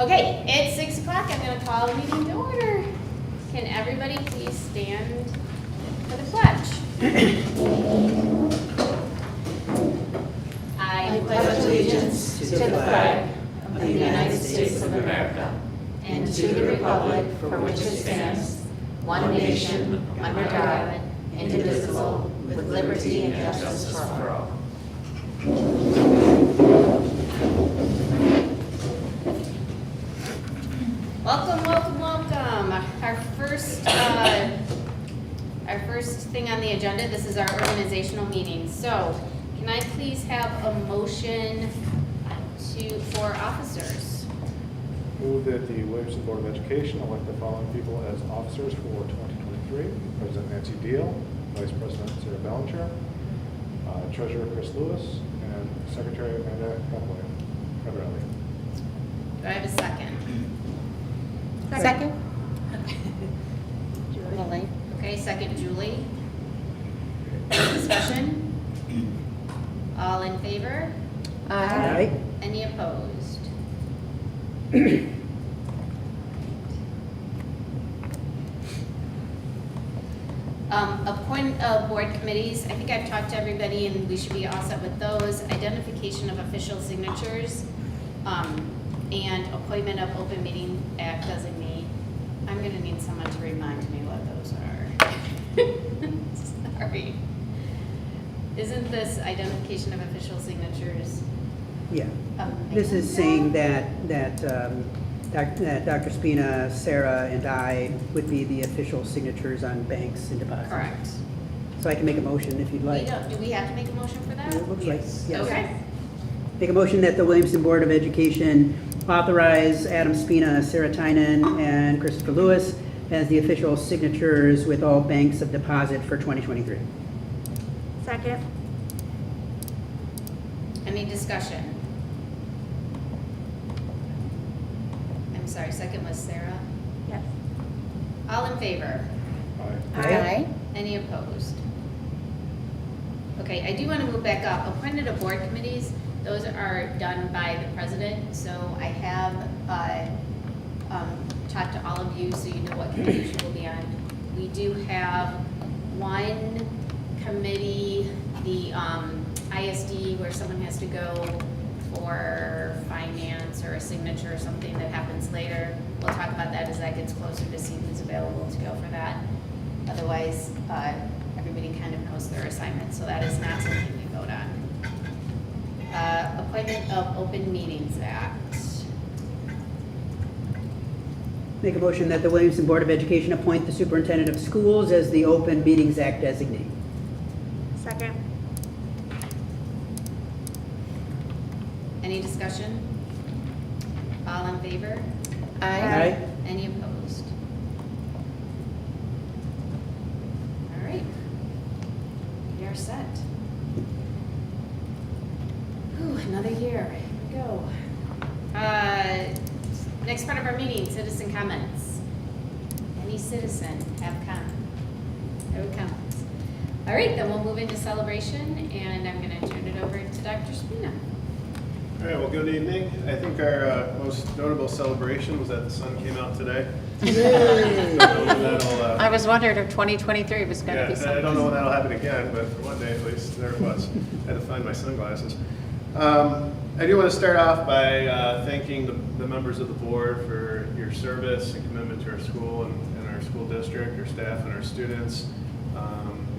Okay, it's 6 o'clock. I'm going to call the meeting to order. Can everybody please stand for the pledge? I pledge allegiance to the flag of the United States of America and to the republic for which it stands, one nation, under God, indivisible, with liberty and justice for all. Welcome, welcome, welcome. Our first thing on the agenda, this is our organizational meeting. So, can I please have a motion for officers? Move that the Williamston Board of Education elect the following people as officers for 2023. President Nancy Deal, Vice President Sarah Bellinger, Treasurer Chris Lewis, and Secretary Amanda Cabrelli. Do I have a second? Second. Julie. Okay, second Julie. Any discussion? All in favor? Aye. Any opposed? Appoint board committees. I think I've talked to everybody and we should be all set with those. Identification of official signatures and appointment of open meeting act designee. I'm going to need someone to remind me what those are. Sorry. Isn't this identification of official signatures? Yeah. This is saying that Dr. Spina, Sarah, and I would be the official signatures on banks and deposits. Correct. So I can make a motion if you'd like. Do we have to make a motion for that? It looks like, yes. Okay. Make a motion that the Williamston Board of Education authorize Adam Spina, Sarah Tynan, and Christopher Lewis as the official signatures with all banks of deposit for 2023. Second. Any discussion? I'm sorry, second was Sarah. Yes. All in favor? Aye. Aye. Any opposed? Okay, I do want to move back up. Appointed of board committees, those are done by the president. So I have talked to all of you so you know what committees you will be on. We do have one committee, the ISD, where someone has to go for finance or a signature or something that happens later. We'll talk about that as that gets closer to see who's available to go for that. Otherwise, everybody kind of knows their assignment, so that is not something we vote on. Appointment of Open Meetings Act. Make a motion that the Williamston Board of Education appoint the superintendent of schools as the Open Meetings Act designee. Second. Any discussion? All in favor? Aye. Any opposed? All right. We are set. Whew, another year. Here we go. Next part of our meeting, citizen comments. Any citizen have comments? All right, then we'll move into celebration, and I'm going to turn it over to Dr. Spina. All right, well, good evening. I think our most notable celebration was that the sun came out today. I was wondering if 2023 was going to be something. I don't know when that'll happen again, but for one day at least, there it was. I had to find my sunglasses. I do want to start off by thanking the members of the board for your service and commitment to our school and our school district, our staff and our students.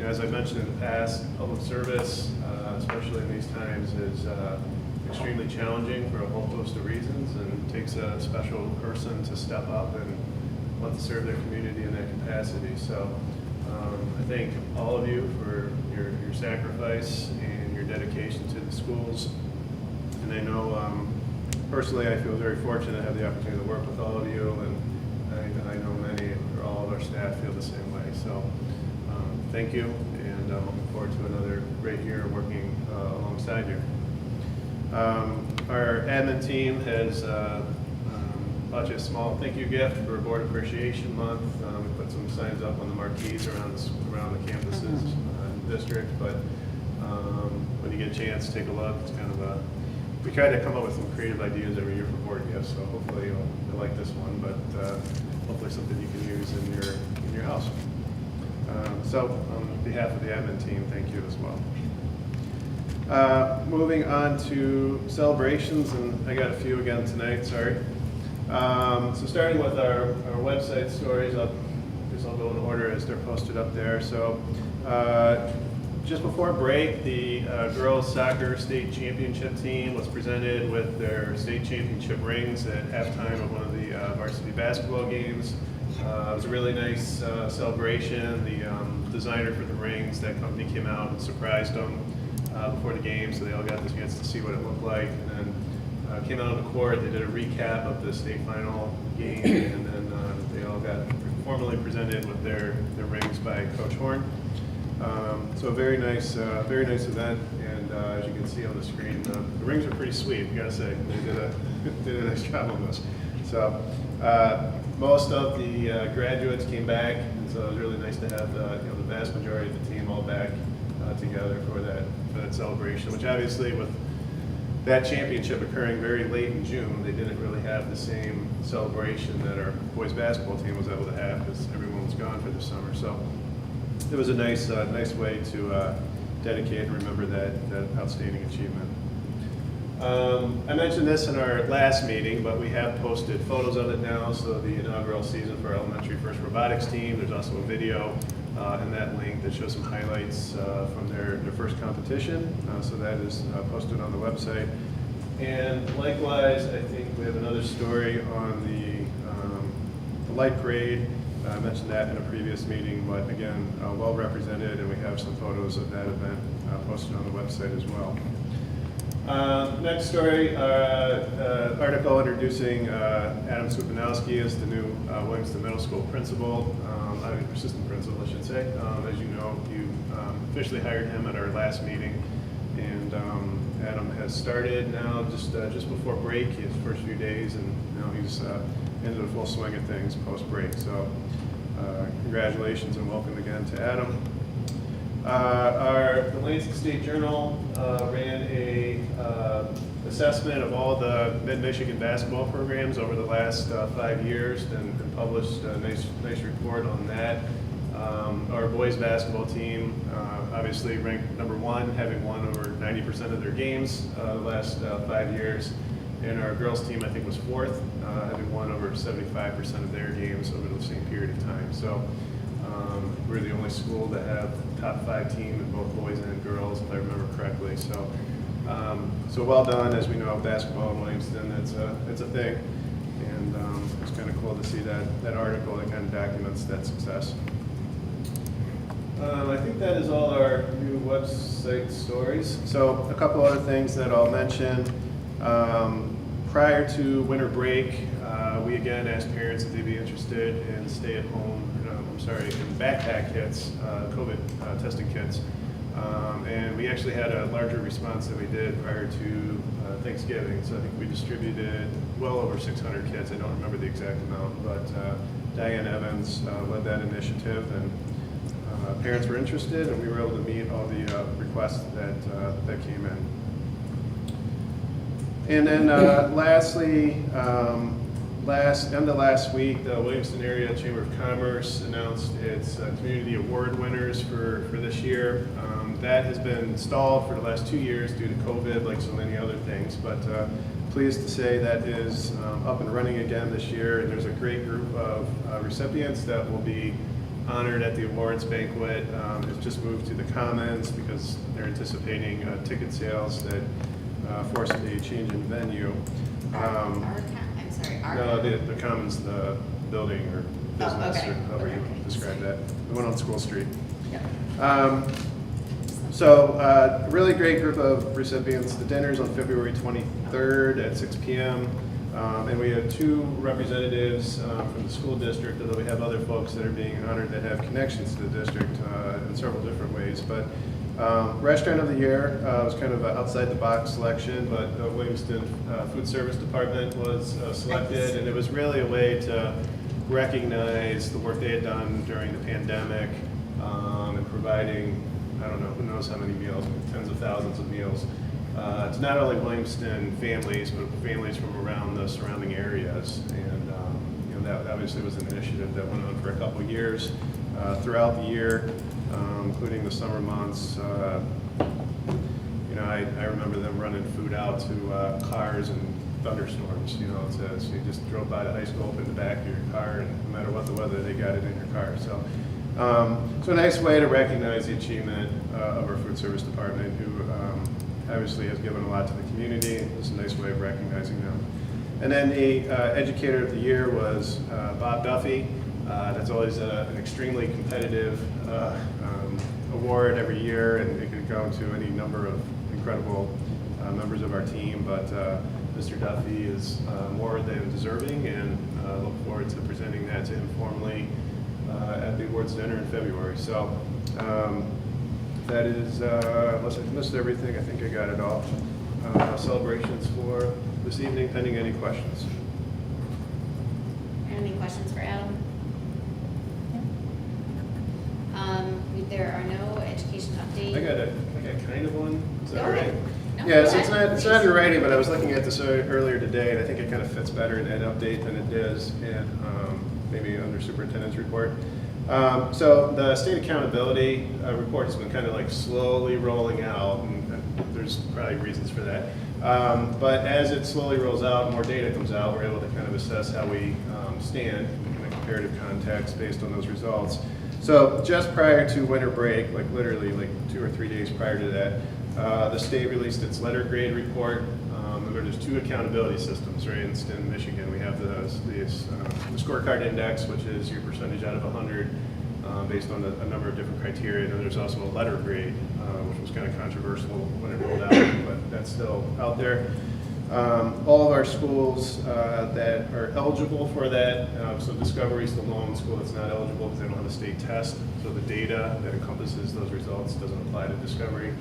As I mentioned in the past, public service, especially in these times, is extremely challenging for a whole host of reasons, and it takes a special person to step up and want to serve their community in that capacity. So I thank all of you for your sacrifice and your dedication to the schools. And I know personally I feel very fortunate to have the opportunity to work with all of you, and I know many or all of our staff feel the same way. So thank you, and I'm looking forward to another great year working alongside you. Our admin team has bought you a small thank you gift for Board Appreciation Month. We put some signs up on the marquees around the campuses in the district, but when you get a chance, take a look. It's kind of a, we try to come up with some creative ideas every year for board gifts. this, so hopefully you'll like this one, but hopefully something you can use in your house. So on behalf of the admin team, thank you as well. Moving on to celebrations, and I got a few again tonight, sorry. So starting with our website stories, I'll go in order as they're posted up there. So just before break, the girls soccer state championship team was presented with their state championship rings at halftime of one of the varsity basketball games. It was a really nice celebration. The designer for the rings, that company came out and surprised them before the game, so they all got the chance to see what it looked like. And then came out on the court, they did a recap of the state final game, and then they all got formally presented with their rings by Coach Horn. So a very nice event, and as you can see on the screen, the rings are pretty sweet, I gotta say. They did a nice job on this. So most of the graduates came back, and so it was really nice to have the vast majority of the team all back together for that celebration, which obviously with that championship occurring very late in June, they didn't really have the same celebration that our boys basketball team was able to have because everyone was gone for the summer. So it was a nice way to dedicate and remember that outstanding achievement. I mentioned this in our last meeting, but we have posted photos of it now. So the inaugural season for our elementary first robotics team, there's also a video in that link that shows some highlights from their first competition. So that is posted on the website. And likewise, I think we have another story on the light parade. I mentioned that in a previous meeting, but again, well represented, and we have some photos of that event posted on the website as well. Next story, article introducing Adam Supanowski as the new Williamston Middle School principal, assistant principal, I should say. As you know, you officially hired him at our last meeting, and Adam has started now just before break, his first few days, and now he's into the full swing of things post-break. So congratulations and welcome again to Adam. The Lansing State Journal ran a assessment of all the Mid-Michigan basketball programs over the last 5 years and published a nice report on that. Our boys basketball team obviously ranked number 1, having won over 90% of their games the last 5 years. And our girls team, I think, was 4th, having won over 75% of their games over the same period of time. So we're the only school to have top 5 team in both boys and girls, if I remember correctly. So, so well done. As we know, basketball in Williamston, it's a thing, and it's kind of cool to see that article that kind of documents that success. I think that is all our new website stories. So a couple other things that I'll mention. Prior to winter break, we again asked parents if they'd be interested in in backpack kits, COVID testing kits. And we actually had a larger response than we did prior to Thanksgiving. So I think we distributed well over 600 kits. I don't remember the exact amount, but Diane Evans led that initiative, and parents were interested, and we were able to meet all the requests that came in. And then lastly, end of last week, the Williamston Area Chamber of Commerce announced its community award winners for this year. That has been stalled for the last 2 years due to COVID, like so many other things, but pleased to say that is up and running again this year. And there's a great group of recipients that will be honored at the awards banquet. It's just moved to the Commons because they're anticipating ticket sales that forced a change in venue. The Commons, the building or business, or however you describe that. The one on School Street. Yep. So really great group of recipients. The dinner's on February 23rd at 6 p.m. And we have 2 representatives from the school district, although we have other folks that are being honored that have connections to the district in several different ways. But Restaurant of the Year was kind of an outside-the-box selection, but the Williamston Food Service Department was selected, and it was really a way to recognize the work they had done during the pandemic and providing, I don't know, who knows how many meals, tens of thousands of meals. to not only Williamston families, but families from around the surrounding areas. And that obviously was an initiative that went on for a couple of years. Throughout the year, including the summer months, I remember them running food out to cars and thunderstorms. So you just drove by the high school, opened the back of your car, and no matter what the weather, they got it in your car. So a nice way to recognize the achievement of our food service department, who obviously has given a lot to the community. It's a nice way of recognizing them. And then the Educator of the Year was Bob Duffy. That's always an extremely competitive award every year, and it could go to any number of incredible members of our team. But Mr. Duffy is more than deserving, and look forward to presenting that to him formally at the awards dinner in February. So that is, unless I missed everything, I think I got it all. Celebrations for this evening, pending any questions. Any questions for Adam? There are no education updates. I got kind of one. Is that Go all right? ahead. No, Yeah, go so ahead, it's not please. in writing, but I was looking at this earlier today, and I think it kind of fits better in Ed Update than it does in maybe under Superintendent's Report. So the state accountability report has been kind of like slowly rolling out, and there's probably reasons for that. But as it slowly rolls out, more data comes out, we're able to kind of assess how we stand in a comparative context based on those results. So just prior to winter break, like literally like 2 or 3 days prior to that, the state released its letter grade report. There's 2 accountability systems, right? In Michigan, we have the scorecard index, which is your percentage out of 100 based on a number of different criteria. And then there's also a letter grade, which was kind of controversial when it rolled out, but that's still out there. All of our schools that are eligible for that, so Discovery is the lone school that's not eligible because they don't have a state test, so the data that encompasses those results doesn't apply to Discovery.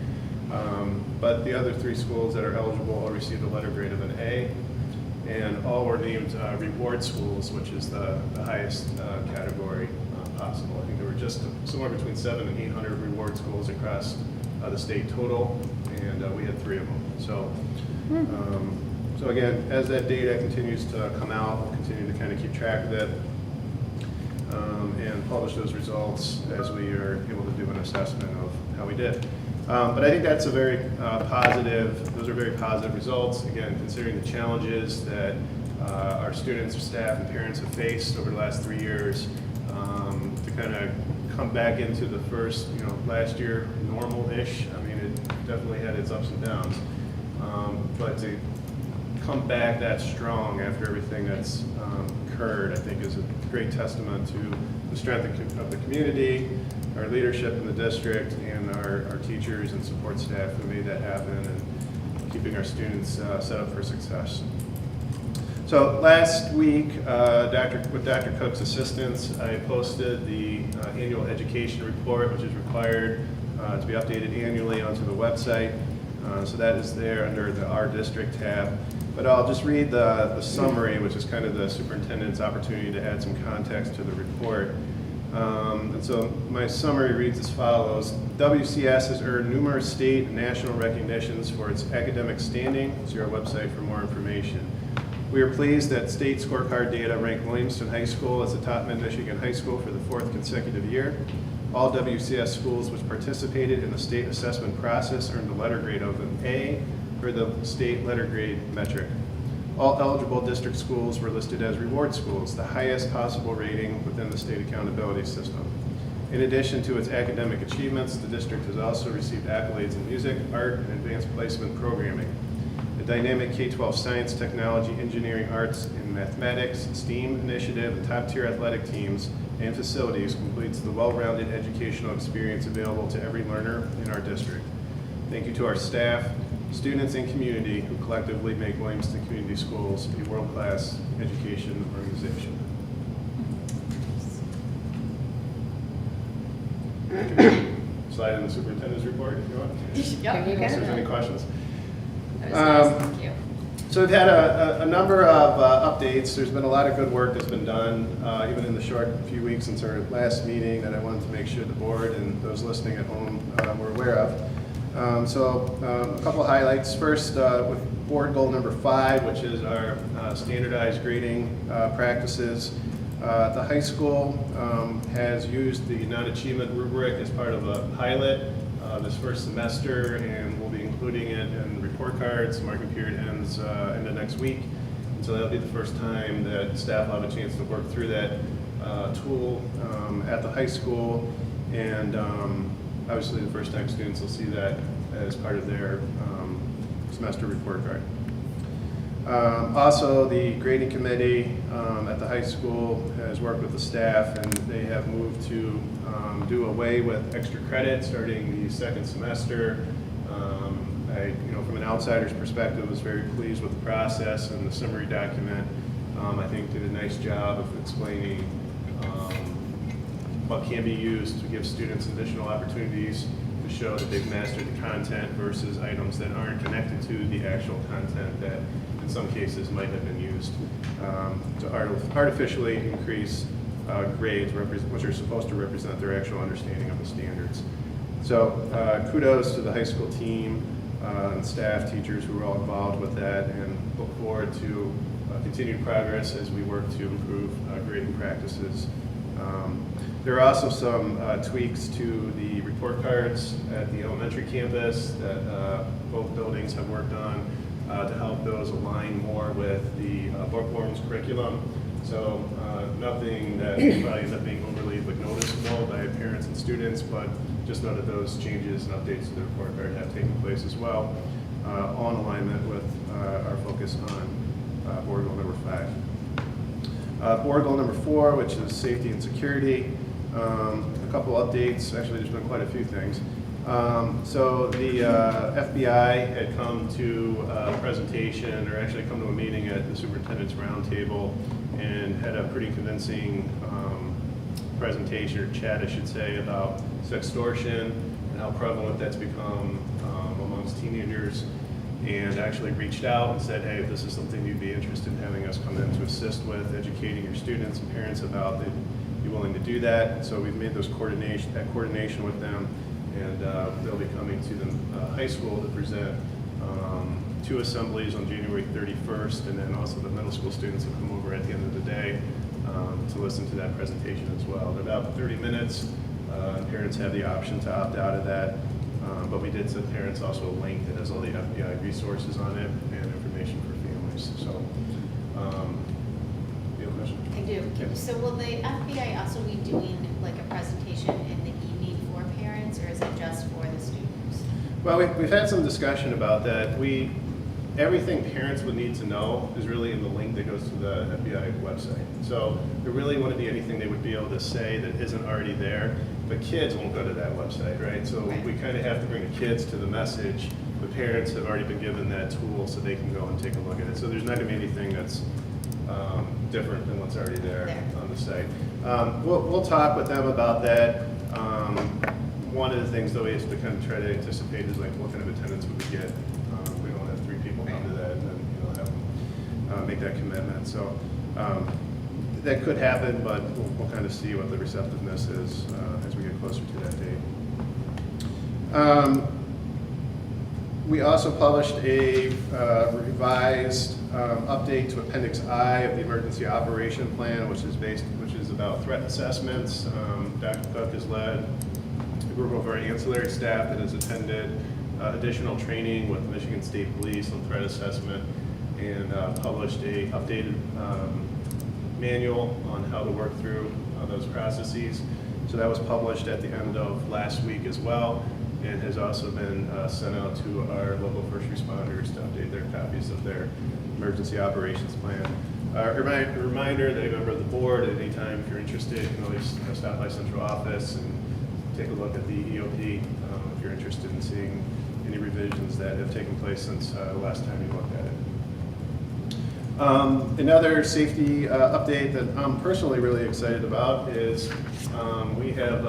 But the other 3 schools that are eligible all received a letter grade of an A, and all were named reward schools, which is the highest category possible. I think there were just somewhere between 700 and 800 reward schools across the state total, and we had 3 of them. So again, as that data continues to come out, we'll continue to kind of keep track of it and publish those results as we are able to do an assessment of how we did. But I think that's a very those are very positive results, again, considering the challenges that our students, staff, and parents have faced over the last 3 years to kind of come back into the first, last year normal-ish. I mean, it definitely had its ups and downs. But to come back that strong after everything that's occurred, I think is a great testament to the strength of the community, our leadership in the district, and our teachers and support staff who made that happen and keeping our students set up for success. So last week, with Dr. Cook's assistance, I posted the annual education report, which is required to be updated annually onto the website. So that is there under the Our District tab. But I'll just read the summary, which is kind of the superintendent's opportunity to add some context to the report. And so my summary reads as follows. WCS has earned numerous state and national recognitions for its academic standing. See our website for more information. We are pleased that state scorecard data ranked Williamston High School as the top mid-Michigan high school for the 4th consecutive year. All WCS schools which participated in the state assessment process earned a letter grade of an A for the state letter grade metric. All eligible district schools were listed as reward schools, the highest possible rating within the state accountability system. In addition to its academic achievements, the district has also received accolades in music, art, and advanced placement programming. The dynamic K-12 science, technology, engineering, arts, and mathematics, STEAM initiative, and top-tier athletic teams and facilities completes the well-rounded educational experience available to every learner in our district. Thank you to our staff, students, and community who collectively make Williamston Community Schools a world-class education organization. Slide in the superintendent's report if you want. Yep. If there's any questions. That was nice, thank you. So we've had a number of updates. There's been a lot of good work that's been done, even in the short few weeks since our last meeting, that I wanted to make sure the board and those listening at home were aware of. A couple highlights. First, with board goal number 5, which is our standardized grading practices. The high school has used the non-achievement rubric as part of a pilot this first semester, and we'll be including it in report cards. Marking period ends end of next week. And so that'll be the first time that staff will have a chance to work through that tool at the high school. And obviously the first time students will see that as part of their semester report card. Also, the grading committee at the high school has worked with the staff, and they have moved to do away with extra credit starting the second semester. From an outsider's perspective, was very pleased with the process, and the summary document, I think, did a nice job of explaining what can be used to give students additional opportunities to show that they've mastered the content versus items that aren't connected to the actual content that in some cases might have been used to artificially increase grades, which are supposed to represent their actual understanding of the standards. So kudos to the high school team and staff, teachers who were all involved with that, and look forward to continued progress as we work to improve grading practices. There are also some tweaks to the report cards at the elementary campus that both buildings have worked on to help those align more with the bookworms curriculum. So nothing that probably ends up being overly noticeable by parents and students, but just know that those changes and updates to the report card have taken place as well, all in alignment with our focus on board goal number 5. Board goal number 4, which is safety and security. A couple updates. Actually, there's been quite a few things. So the FBI had come to a presentation, or actually come to a meeting at the superintendent's roundtable, and had a pretty convincing presentation, or chat I should say, about sextortion and how prevalent that's become amongst teenagers, and actually reached out and said, hey, if this is something you'd be interested in having us come in to assist with, educating your students and parents about, they'd be willing to do that. So we've made those coordination with them, and they'll be coming to the high school to present 2 assemblies on January 31st, and then also the middle school students will come over at the end of the day to listen to that presentation as well. They're about 30 minutes. Parents have the option to opt out of that, but we did send parents also a link that has all the FBI resources on it and information for families. So, you have a question? I do. Yeah. So will the FBI also be doing like a presentation in the evening for parents, or is it just for the students? Well, we've had some discussion about that. Everything parents would need to know is really in the link that goes to the FBI website. So there really wouldn't be anything they would be able to say that isn't already there. But kids won't go to that website, right? So Right. we kind of have to bring the kids to the message. The parents have already been given that tool so they can go and take a look at it. So there's not going to be anything that's different than what's already there on the site. We'll talk with them about that. One of the things, though, is to kind of try to anticipate is like what kind of attendance would we get. We don't have 3 people come to that and then have them make that commitment. So that could happen, but we'll kind of see what the receptiveness is as we get closer to that date. We also published a revised update to Appendix I of the Emergency Operation Plan, which is about threat assessments. Dr. Cook has led a group of our ancillary staff that has attended additional training with Michigan State Police on threat assessment, and published a updated manual on how to work through those processes. So that was published at the end of last week as well, and has also been sent out to our local first responders to update their copies of their emergency operations plan. A reminder that a member of the board, at any time, if you're interested, you can always stop by central office and take a look at the EOP if you're interested in seeing any revisions that have taken place since the last time you looked at it. Another safety update that I'm personally really excited about is we have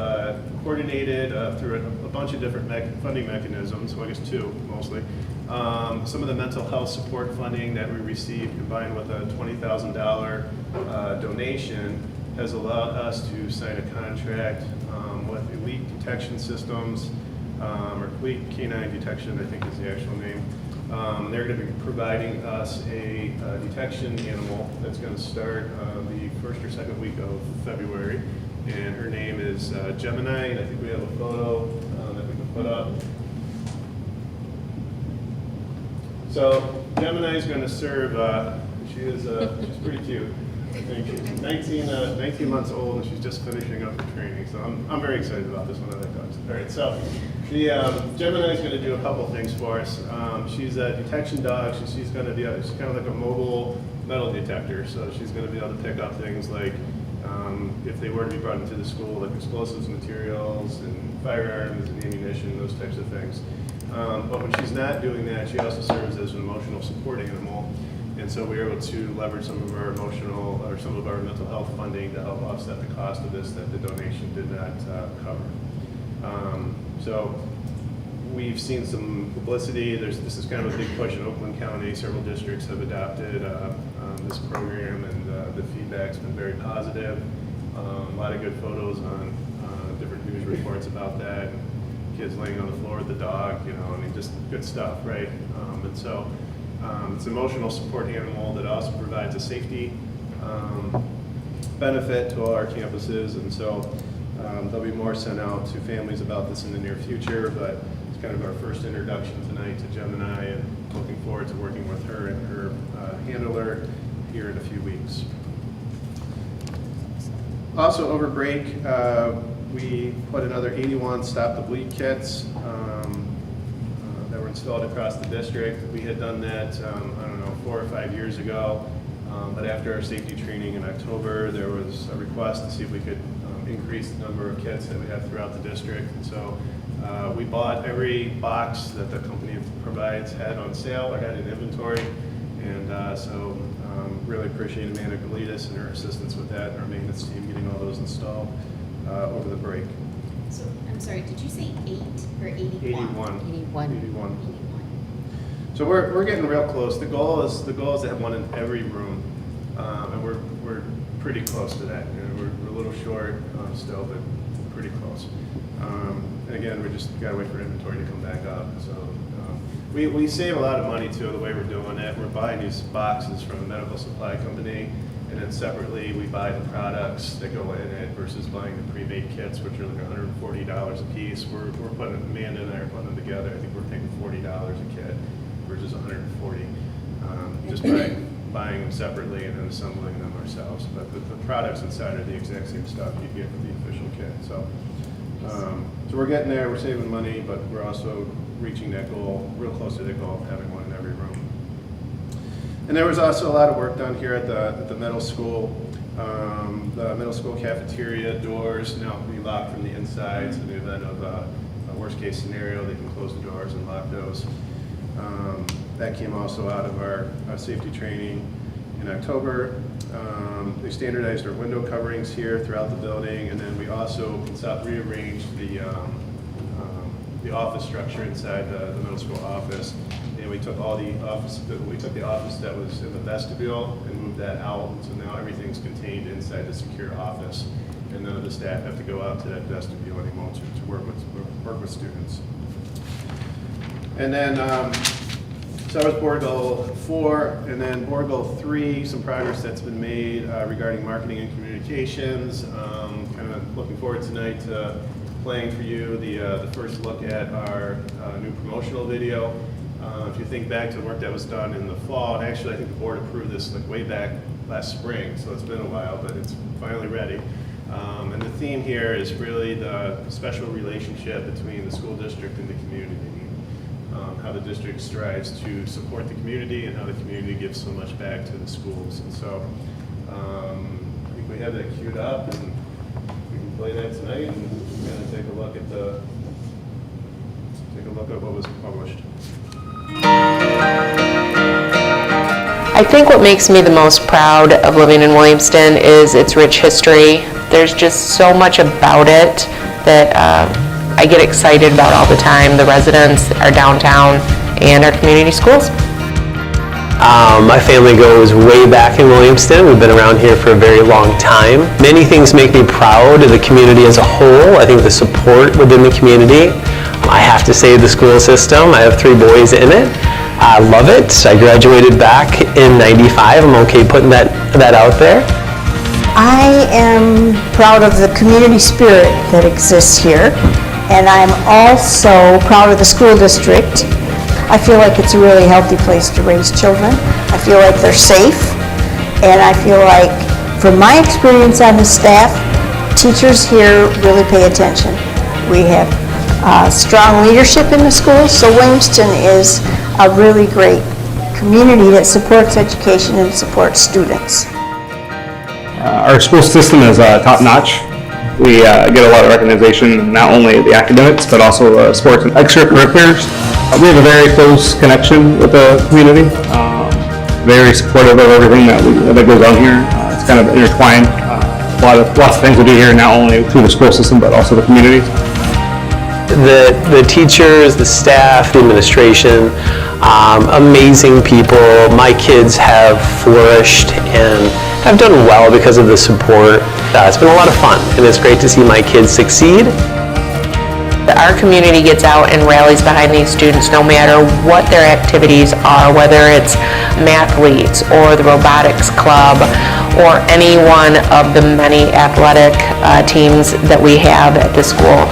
coordinated through a bunch of different funding mechanisms, well, I guess 2 mostly. Some of the mental health support funding that we received, combined with a $20,000 donation, has allowed us to sign a contract with Elite Detection Systems or Fleet Canine Detection, I think is the actual name. They're going to be providing us a detection animal that's going to start the first or second week of February. And her name is Gemini, and I think we have a photo that we can put up. So Gemini is going to serve, she's pretty cute. I think she's 19 months old, and she's just finishing up her training. So I'm very excited about this one. I like dogs. All right, so the Gemini is going to do a couple things for us. She's a detection dog. She's going to be she's kind of like a mobile metal detector. So she's going to be able to pick up things like if they were to be brought into the school, like explosives materials and firearms and ammunition, those types of things. But when she's not doing that, she also serves as an emotional support animal. And so we were able to leverage some of our emotional or some of our mental health funding to help offset the cost of this that the donation did not cover. So we've seen some publicity. This is kind of a big push in Oakland County. Several districts have adopted this program, and the feedback's been very positive. A lot of good photos on different news reports about that. Kids laying on the floor with the dog, I mean, just good stuff, right? And so it's an emotional support animal that also provides a safety benefit to all our campuses, and so there'll be more sent out to families about this in the near future, but it's kind of our first introduction tonight to Gemini, and looking forward to working with her and her handler here in a few weeks. Also, over break, we put another 81 Stop the Bleed kits that were installed across the district. We had done that, 4 or 5 years ago, but after our safety training in October, there was a request to see if we could increase the number of kits that we have throughout the district. And so we bought every box that the company provides had on sale or had in inventory, and so really appreciate Amanda Galitas and her assistance with that, and our maintenance team getting all those installed over the break. So, I'm sorry, did you say 8 or 81? 81. So we're getting real close. The goal is to have one in every room, and we're pretty close to that. We're a little short still, but pretty close. And again, we just gotta wait for inventory to come back up. So we save a lot of money too the way we're doing it. We're buying these boxes from a medical supply company, and then separately we buy the products that go in it versus buying the pre-made kits, which are like $140 a piece. We're putting, Amanda and I are putting them together. I think we're paying $40 a kit versus $140, just by buying them separately and then assembling them ourselves. But the products inside are the exact same stuff you get from the official kit. So we're getting there. We're saving money, but we're also reaching that goal, real close to that goal of having one in every room. And there was also a lot of work done here at the middle school. The middle school cafeteria doors now can be locked from the inside, so in the event of a worst case scenario, they can close the doors and lock those. That came also out of our safety training in October. They standardized our window coverings here throughout the building, and then we also rearranged the office structure inside the middle school office. And we took the office that was in the vestibule and moved that out. So now everything's contained inside the secure office, and none of the staff have to go out to that vestibule anymore to work with students. And then so that was board goal 4, and then board goal 3, some progress that's been made regarding marketing and communications. Kind of looking forward tonight to playing for you the first look at our new promotional video. If you think back to the work that was done in the fall, and actually I think the board approved this like way back last spring, so it's been a while, but it's finally ready. And the theme here is really the special relationship between the school district and the community. How the district strives to support the community and how the community gives so much back to the schools. And so I think we have that queued up, and we can play that tonight and kind of take a look at what was published. I think what makes me the most proud of living in Williamston is its rich history. There's just so much about it that I get excited about all the time. The residents, our downtown, and our community schools. My family goes way back in Williamston. We've been around here for a very long time. Many things make me proud of the community as a whole. I think the support within the community. I have to say the school system. I have 3 boys in it. I love it. I graduated back in '95. I'm okay putting that out there. I am proud of the community spirit that exists here, and I'm also proud of the school district. I feel like it's a really healthy place to raise children. I feel like they're safe, and I feel like, from my experience on the staff, teachers here really pay attention. We have strong leadership in the schools, so Williamston is a really great community that supports education and supports students. Our school system is top-notch. We get a lot of recognition, not only the academics, but also sports and extracurriculars. We have a very close connection with the community, very supportive of everything that goes on here. It's kind of intertwined. Lots of things we do here, not only through the school system, but also the community. The teachers, the staff, the administration, amazing people. My kids have flourished and have done well because of the support. It's been a lot of fun, and it's great to see my kids succeed. Our community gets out and rallies behind these students no matter what their activities are, whether it's mathletes or the robotics club or any one of the many athletic teams that we have at the school.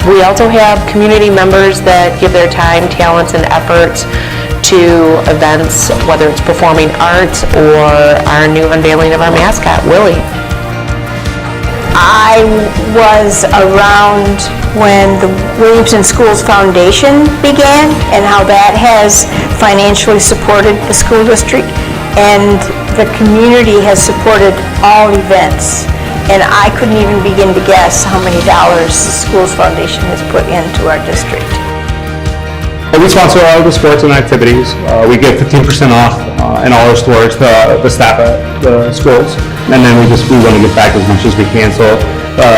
We also have community members that give their time, talents, and efforts to events, whether it's performing arts or our new unveiling of our mascot, Willie. I was around when the Williamston Schools Foundation began and how that has financially supported the school district, and the community has supported all events. And I couldn't even begin to guess how many dollars the Schools Foundation has put into our district. We sponsor all of the sports and activities. We get 15% off in all our stores, the staff at the schools. And then we want to give back as much as we can. So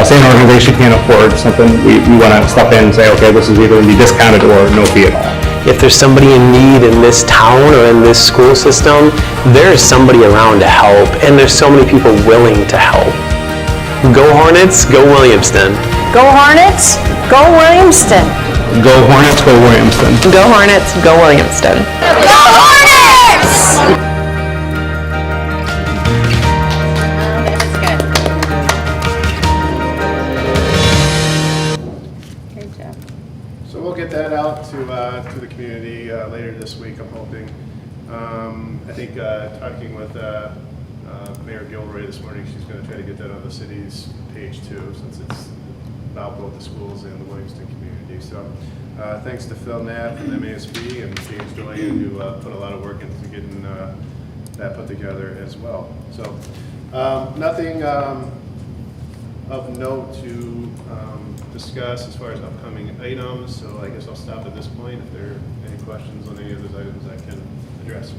say an organization can't afford something, we want to step in and say, okay, this is either going to be discounted or no fee at all. If there's somebody in need in this town or in this school system, there is somebody around to help, and there's so many people willing to help. Go Hornets, go Williamston. Go Hornets, go Williamston. Go Hornets, go Williamston. Go Hornets, go Williamston. Go Hornets! Great job. So we'll get that out to the community later this week, I'm hoping. I think talking with Mayor Gilroy this morning, she's going to try to get that on the city's page too, since it's about both the schools and the Williamston community. So thanks to Phil Knapp from MASB and James Doyen, who put a lot of work into getting that put together as well. So nothing of note to discuss as far as upcoming items, so I guess I'll stop at this point. If there are any questions on any of those items I can address.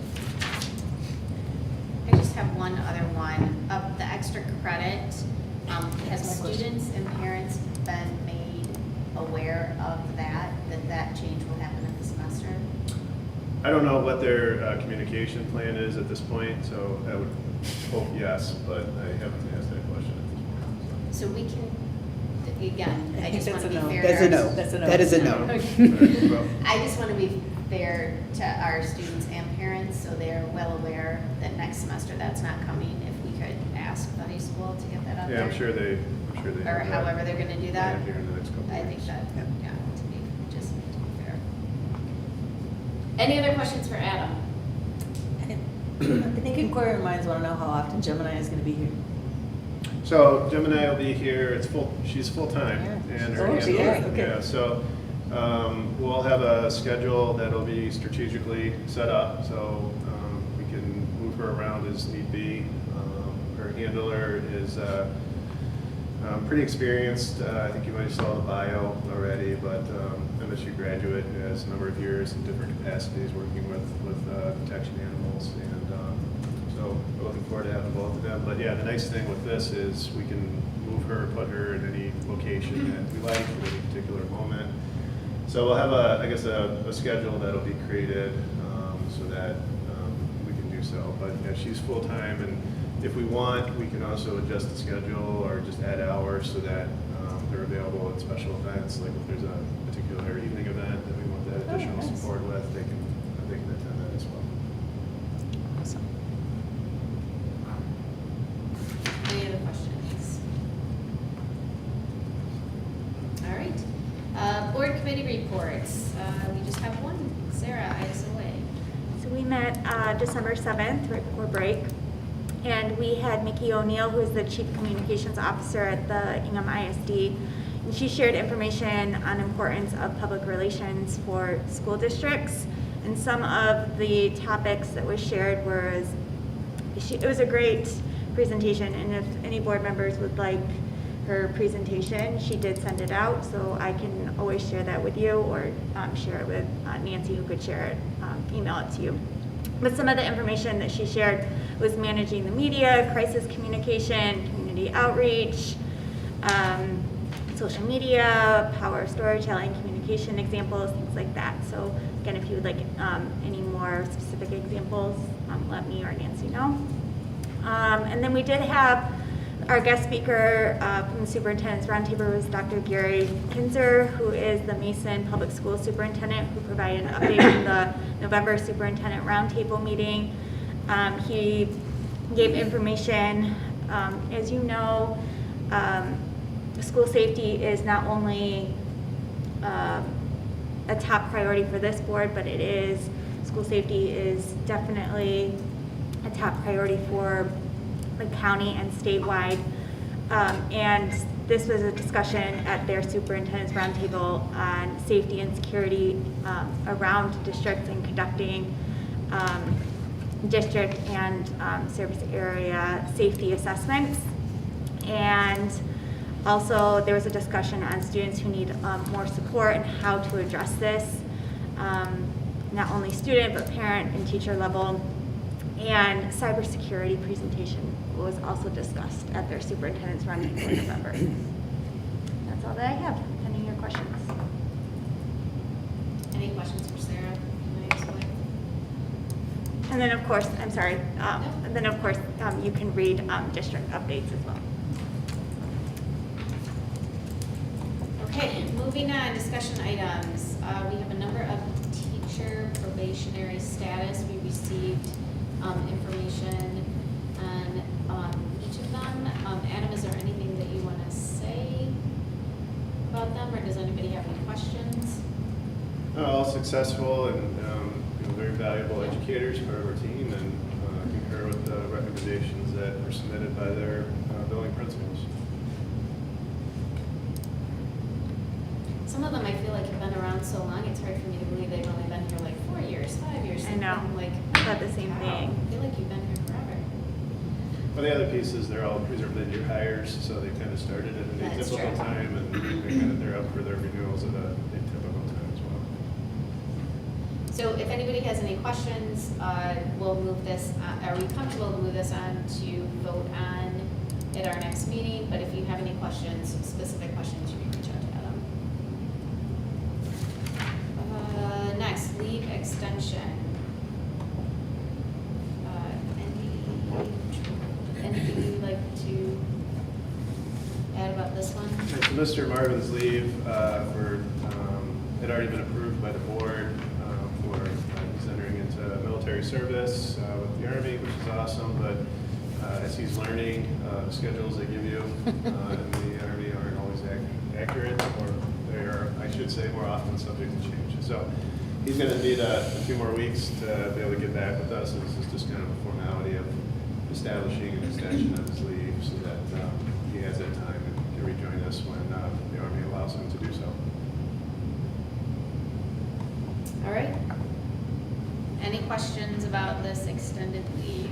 I just have one other one. Of the extra credit, has students and parents been made aware of that change will happen in the semester? I don't know what their communication plan is at this point, so I would hope yes, but I haven't asked that question at this point. So we can, again, I just want to be no. fair. That's a to no. our- That's a no. That is a no. Okay. Well, I just want to be fair to our students and parents, so they're well aware that next semester that's not coming. If we could ask the high school to get that out there. Yeah, I'm sure they Or have that however they're going to do that. planned here in the next couple I of think weeks. that, yeah, to be fair. Any other questions for Adam? I think inquiring minds want to know how often Gemini is going to be here. So Gemini will be here. It's full. She's full time, Yeah. and her Oh, she handler- is? Okay. Yeah. So we'll have a schedule that'll be strategically set up, so we can move her around as need be. Her handler is pretty experienced. I think you might have saw the bio already, but MSU graduate, has a number of years in different capacities working with protection animals, and so we're looking forward to having both of them. But yeah, the nice thing with this is we can move her, put her in any location that we like at any particular moment. So we'll have a schedule that'll be created so that we can do so. But yeah, she's full time, and if we want, we can also adjust the schedule or just add hours so that they're available at special events, like if there's a particular evening event that we want that additional nice. support with, they can attend that as well. Awesome. Any other questions? All right. Board committee reports. We just have one. Sarah, ISOA. So we met December 7th, right before break, and we had Mickey O'Neill, who is the Chief Communications Officer at the Ingham ISD, and she shared information on importance of public relations for school districts. And some of the topics that was shared was, it was a great presentation, and if any board members would like her presentation, she did send it out, so I can always share that with you, or share it with Nancy, who could share it, email it to you. But some of the information that she shared was managing the media, crisis communication, community outreach, social media, power of storytelling, communication examples, things like that. So again, if you would like any more specific examples, let me or Nancy know. And then we did have our guest speaker from the Superintendent's Roundtable was Dr. Gary Kinzer, who is the Mason Public Schools Superintendent, who provided an update on the November Superintendent Roundtable meeting. He gave information. As you know, school safety is not only a top priority for this board, but school safety is definitely a top priority for the county and statewide. And this was a discussion at their Superintendent's Roundtable on safety and security around districts and conducting district and service area safety assessments. And also there was a discussion on students who need more support and how to address this, not only student but parent and teacher level. And cybersecurity presentation was also discussed at their Superintendent's Roundtable in November. That's all that I have. Any of your questions? Any questions for Sarah? And then of course, I'm sorry, and then of course you can read district updates as well. Okay, moving on, discussion items. We have a number of teacher probationary status. We received information on each of them. Adam, is there anything that you want to say about them, or does anybody have any questions? All successful and very valuable educators, part of our team, and concur with the recommendations that were submitted by their building principals. Some of them I feel like have been around so long, it's hard for me to believe they've only been here like 4 years, 5 years. I know. I'm like, I thought the same wow, thing. I feel like you've been here forever. Well, the other piece is they're all preserved mid-year hires, so they kind of started at an That's atypical true. time, and they're up for their renewals at a atypical time as well. So if anybody has any questions, we'll move this, are we comfortable to move this on to vote on at our next meeting? But if you have any questions, specific questions, you can reach out to Adam. Next, leave extension. Anything you'd like to add about this one? So Mr. Marvin's leave had already been approved by the board for he's entering into military service with the Army, which is awesome, but as he's learning, the schedules they give you in the Army aren't always accurate, or they are, I should say, more often subject to change. So he's going to need a few more weeks to be able to get back with us, and this is just kind of a formality of establishing an extension of his leave so that he has that time and can rejoin us when the Army allows him to do so. All right. Any questions about this extended leave?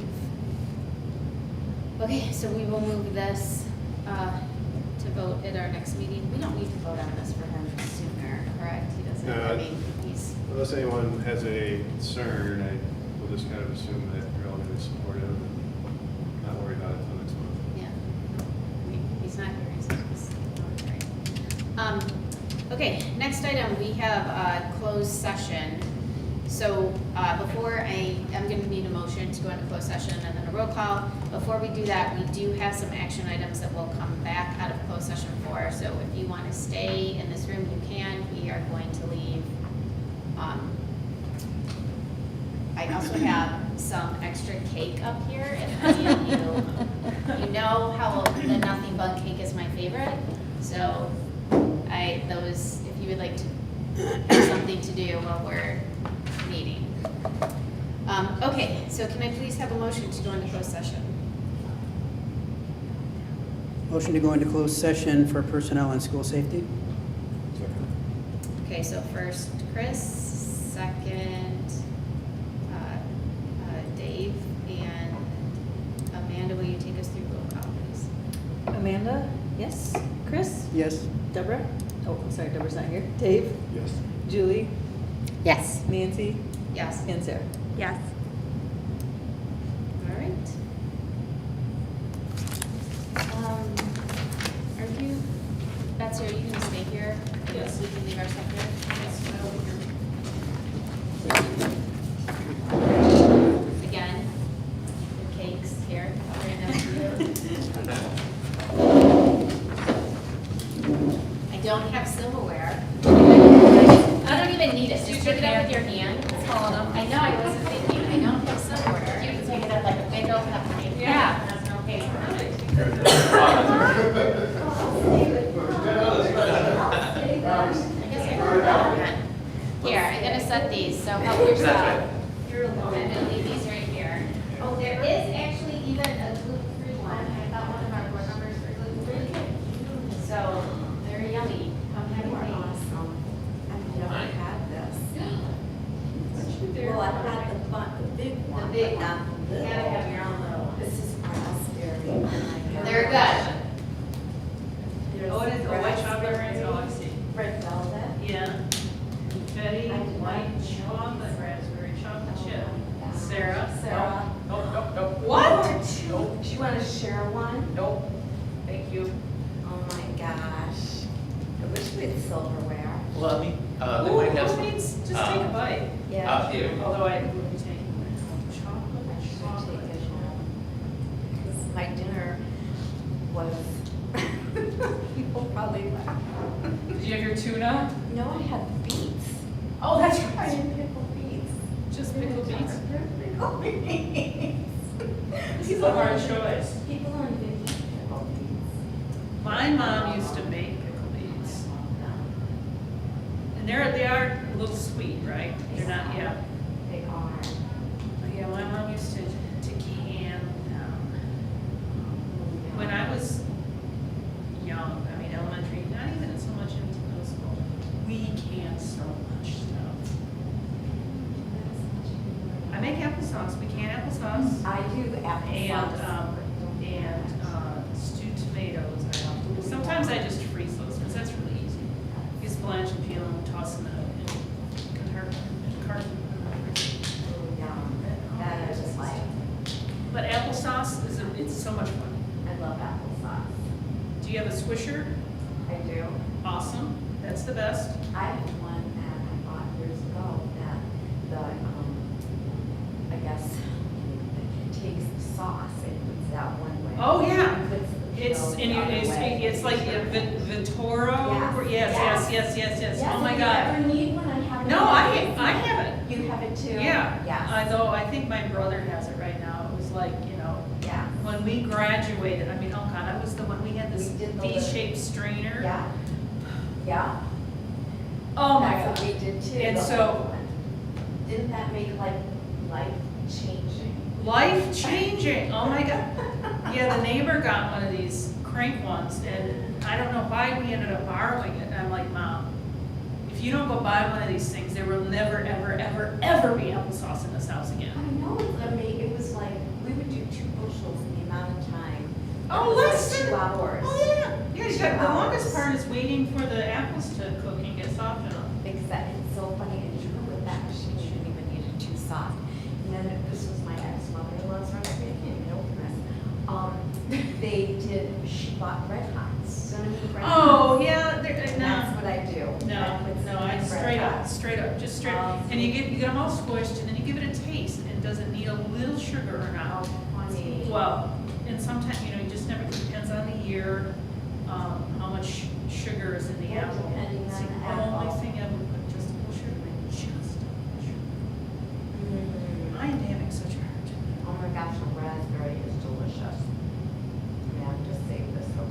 Okay, so we will move this to vote at our next meeting. We don't need to vote on this for him sooner, correct? He doesn't, I mean, he's, Unless anyone has a concern, I will just kind of assume that you're all going to be supportive and not worry about it until next month. yeah. I mean, he's not here, he's just, right. Okay, next item, we have a closed session. So before I'm going to need a motion to go into closed session and then a roll call. Before we do that, we do have some action items that will come back out of closed session for. So if you want to stay in this room, you can. We are going to leave. I also have some extra cake up here. If you know how the Nothing Bun cake is my favorite. So those, if you would like to have something to do while we're meeting. Okay, so can I please have a motion to go into closed session? Motion to go into closed session for personnel and school safety. Okay, so first Chris, second Dave, and Amanda, will you take us through roll call, please? Amanda? Yes. Chris? Yes. Deborah? Oh, I'm sorry, Deborah's not here. Dave? Yes. Julie? Yes. Nancy? Yes. And Sarah? Yes. All right. Are you, Betsy, are you going to stay here? Yes. We can leave our stuff here? Yes. Again, the cakes here, right next to you. I don't have silverware. I don't even need it, just pick it up with your hand. I know, I wasn't thinking, I don't have silverware. You can take it up like a big old cupcake. Yeah. That's no paper. I guess I forgot that. Here, I'm gonna set these, so help yourself. I'm gonna leave these right here. Oh, there is actually even a gluten-free one. I thought one of our board members were gluten-free. So, they're yummy. Come have one. I've never had this. They're- Well, I've had the big one. The big but not one. the You little. gotta have your own little. This is raspberry. They're good. There's Oh, it is, oh, white chocolate, raspberry, oh, I see. red velvet. Yeah. Betty, I did not white know. chocolate, raspberry chocolate chip. Yeah. Sarah? Sarah. Nope, nope, nope. What? Nope, Do you want to share one? nope. Thank you. Oh my gosh. I wish we had silverware. Well, I mean, they Ooh, might have who some. needs, just take a bite. Here. Although I would be taking chocolate, I should chocolate. take it home. Because my dinner was, people probably laugh. Did you have your tuna? No, I had beets. Oh, that's I right. didn't pickle beets. Just pickled beets. Pickled beets. This is a hard choice. People don't even eat pickled beets. My mom used to make pickled beets. And they are a little sweet, right? They're not, yeah. They are. Yeah, my mom used to can them. When I was young, I mean elementary, not even so much into middle school, we canned so much stuff. I make applesauce, we can applesauce. I do applesauce. And stewed tomatoes. Sometimes I just freeze those, because that's really easy. You just blanch and peel and toss them in a carton. Oh, yum. That is just like, But applesauce it's so much fun. I love applesauce. Do you have a Swisher? I do. Awesome, that's the best. I have one that I bought years ago that I guess it takes the sauce and puts that one way. Oh, yeah. Puts the It's, dough and the you, other way. it's like a Vitoro? Yes. Yes. Oh my if God. you ever need one, I have it. No, I have it. You have it too? Yeah. Yes. Though I think my brother has it right now. It was like, Yeah. when we graduated, I mean, oh God, I was the one, we had this We did the V-shaped strainer. Yeah. Yeah. Oh my That's God. what we did too. And the so- old one. Didn't that make like life changing? Life changing, oh my God. Yeah, the neighbor got one of these crank ones, and I don't know why we ended up borrowing it. And I'm like, Mom, if you don't go buy one of these things, there will never, ever, ever, ever be applesauce in this house again. I know, it was like, we would do 2 bushels in the amount of time. Oh, It was less like than- 2 hours. Oh, yeah. Yeah, you got, the 2 longest hours. part is waiting for the apples to cook and get soft enough. Except it's so funny, and you know with that machine, you shouldn't even need it too soft. And then this was my ex-mother-in-law's recipe, I can't even open this. She bought Red Hots, cinnamon Red Hots. Oh, yeah, And no. that's what I do. No, I straight up, just straight, and you get them all squished, and then you give it a taste, and does it need a little sugar or not? Well, and sometimes, you just never, depends on the year, how much sugar is in the apple. Depending It's on the the apple. only thing I would put just a little sugar in, just a little sugar. I am having such a hard time. Oh my gosh, the raspberry is delicious. Yeah, just save this. The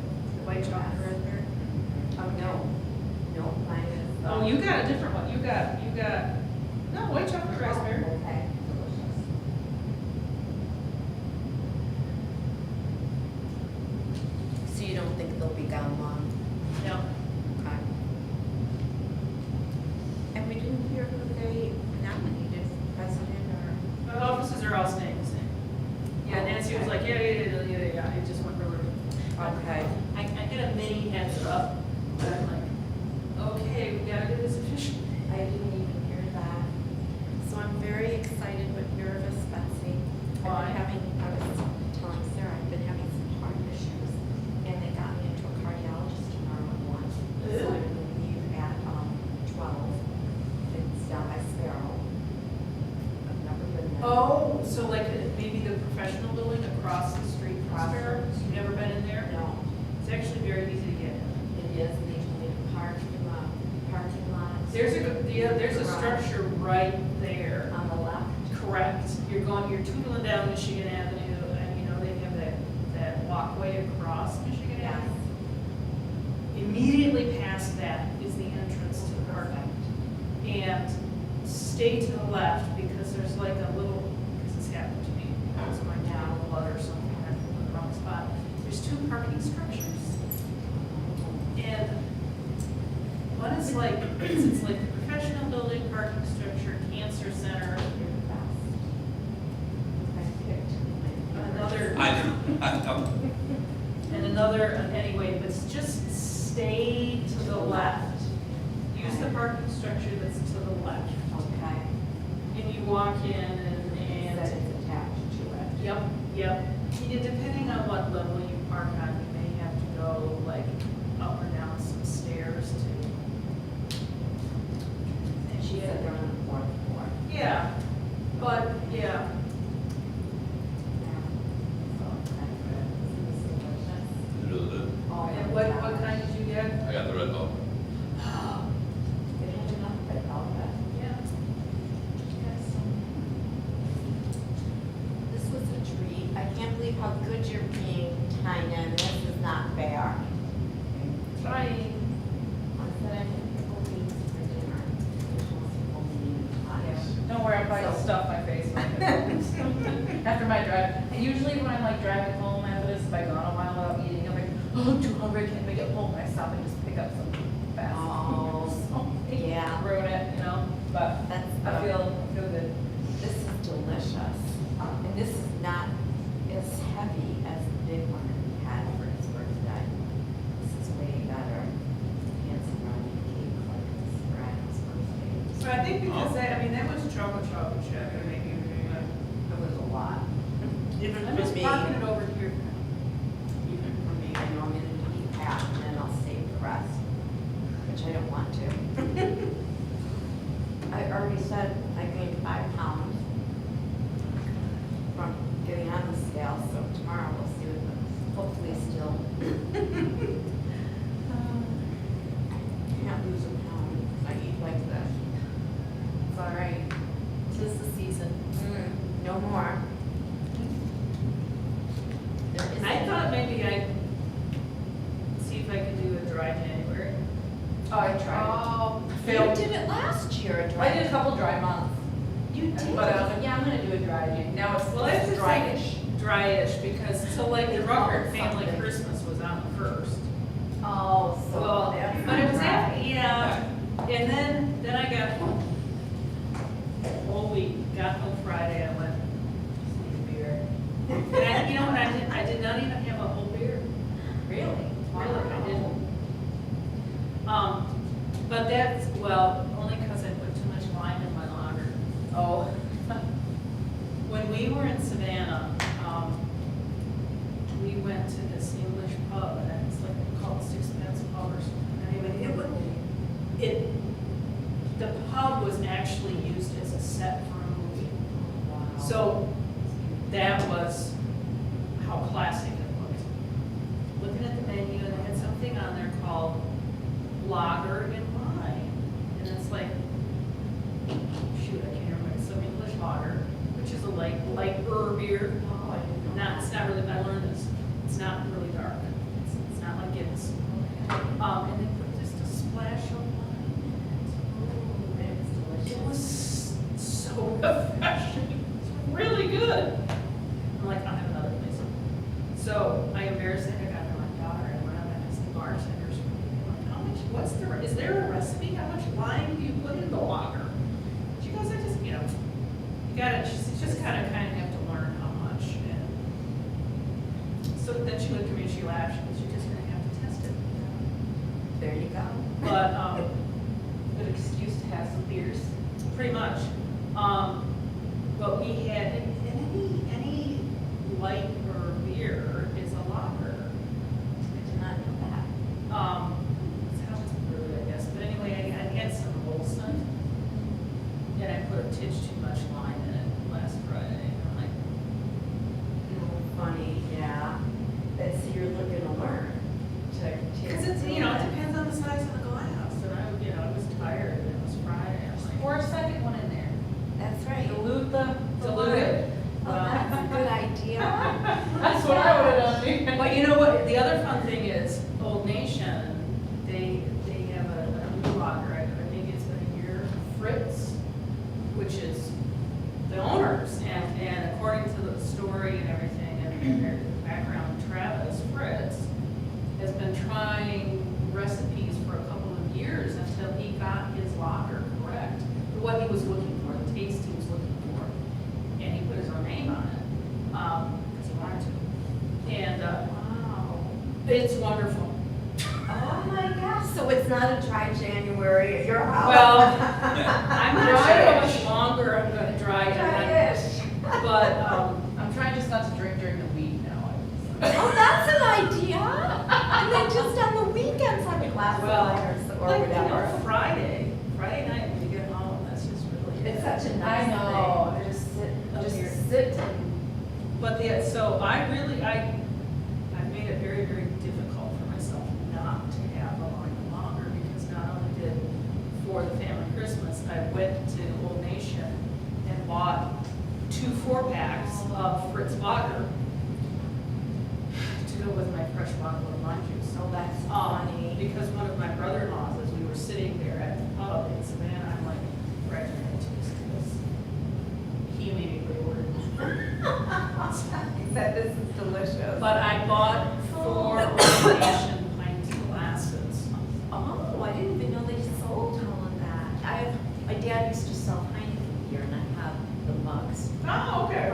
white chocolate raspberry. Oh, no, mine is. Oh, you got a different one, you got, no, white chocolate raspberry. Okay, delicious. So you don't think they'll be gone long? No. Okay. And we didn't hear who they nominated for president or? The offices are all staying the same. Yeah, Nancy was like, yeah, it just went really. Okay. I get a mini heads up, but I'm like, okay, we gotta do this official. I didn't even hear that. So I'm very excited but nervous, Betsy. Why? I was telling Sarah, I've been having some heart issues, and they got me into a cardiologist tomorrow at 1. So I'm going to leave at 12. It's down by Sparrow. I've never been there. Oh, so like maybe the professional building across the street from Across the Sparrow? street. You've never been in there? No, It's actually very easy to get in. it is. They told me to park in the parking lot. There's a structure right there. On the left. Correct. You're tootling down Michigan Avenue, and they have that walkway across Michigan Yes. Avenue. Immediately past that is the entrance to the park. And stay to the left because there's like a little, because this happened to me, I was going down a blood or something, I put in the wrong spot. There's 2 parking structures. And one is like, it's like the professional building, parking structure, cancer center, You're the best. I picked my another. I know. And anyway, but it's just stay to the left. Use the parking structure that's to the left. Okay. And you walk in And that and, it's attached to it. yep. Yeah, depending on what level you park on, you may have to go like up or down some stairs to. And she said they're on the 4th floor. Yeah, but, yeah. Really good. And what kind did you get? I got the red velvet. Yeah. This was a treat. I can't believe how good you're being, Tynan. This is not fair. Trying. I said I had pickle beans for dinner. Which was only time. Don't worry, I'm probably stuff my face after my drive. And usually when I'm like driving home after this, if I've gone a while without eating, I'm like, oh, I'm too hungry, I can't make it home. I stop and just pick up some fast Oh, food. yeah. Ruin it, but That's I feel good. This is delicious. And this is not as heavy as the big one that we had for his birthday. This is way better. Fancy running cake like this for Adam's birthday. So I think because that was chocolate chip, and maybe, It was a lot. Even I'm for just me. parking it over here. Even for me, I know I'm gonna eat half and then I'll save the rest, which I don't want to. I already said I gained 5 pounds from getting on the scale, so tomorrow we'll see what the, hopefully still. Can't lose a pound. I eat like this. It's all right. 'Tis the season. No more. There is I thought maybe I'd see if I could do a dry January. Oh, I tried. Oh, You did it last year, a dry. I did a couple dry months. You did? But yeah, I'm gonna do a dry January. Now it's well, I have to dryish. think dryish, because, so like the It's Ruckert called family something. Christmas was on the 1st. Oh, so. Well, that's but it was not after, right. yeah, and then I got home. Whole week, got home Friday, I went, just need a beer. And I did not even have a whole beer. Really? Really, I didn't. But that's, well, only because I put too much lime in my lager. Oh. When we were in Savannah, we went to this called lager and wine. And it's like, shoot, I can't remember, some English lager, which is a light beer. Oh, I didn't know. It's not really, I learned this, it's not really dark. It's not like Guinness. And they put just a splash of wine in it. It was so refreshing. It's really good. I'm like, I'll have another place. So I embarrassed the heck out of my daughter and went up and asked the bartenders, like, how much, is there a recipe? How much lime do you put in the lager? She goes, I just, you gotta, just kind of have to learn how much. And so then she looked at me and she laughed. She goes, you're just gonna have to test it. There you go. But, Good excuse to have some beers. pretty much. But we had, and any light or beer is a lager. I did not know that. That's how it's brewed, I guess. But anyway, I had some Williamston, and I put a titch too much lime in it last Friday. I'm like, Funny, yeah. But so you're looking to learn because it's, it depends on the size of the glass. And I was tired, and it was Friday. I was like, Pour a second one in there. That's right. Dilute the dilute it. Oh, that's a good idea. That's what I would have done. But you know what, the other fun thing is, Old Nation, they have a new lager, I think it's been a year, Fritz, which is the owners, and according to the story and everything, and their background, Travis Fritz has been trying recipes for a couple of years until he got his lager correct, for what he was looking for, the taste he was looking for, and he put his own name on it, because he wanted to. And, Wow. it's wonderful. Oh my gosh, so it's not a dry January at your house? Well, I'm not sure how much longer I'm gonna dry it, Dry-ish. but, I'm trying just not to drink during the week now. Oh, that's an idea. And then just on the weekends have a glass of wine or like, whatever. Friday night when you get home, that's just really. It's such a I nice know, I just sit and. But so I made it very, very difficult for myself not to have a line of lager, because not only did, for the family Christmas, I went to Old Nation and bought 2 4-packs of Fritz lager to go with my fresh bottle of lime juice. Oh, that's funny. Because one of my brother-in-laws, as we were sitting there at the pub in Savannah, I'm like, right, because he immediately ordered He said this is delicious. But I bought 4 Old Nation pint glasses. Oh, I didn't even know they sold all of that. My dad used to sell Heineken beer, and I have the mugs. Oh, okay. A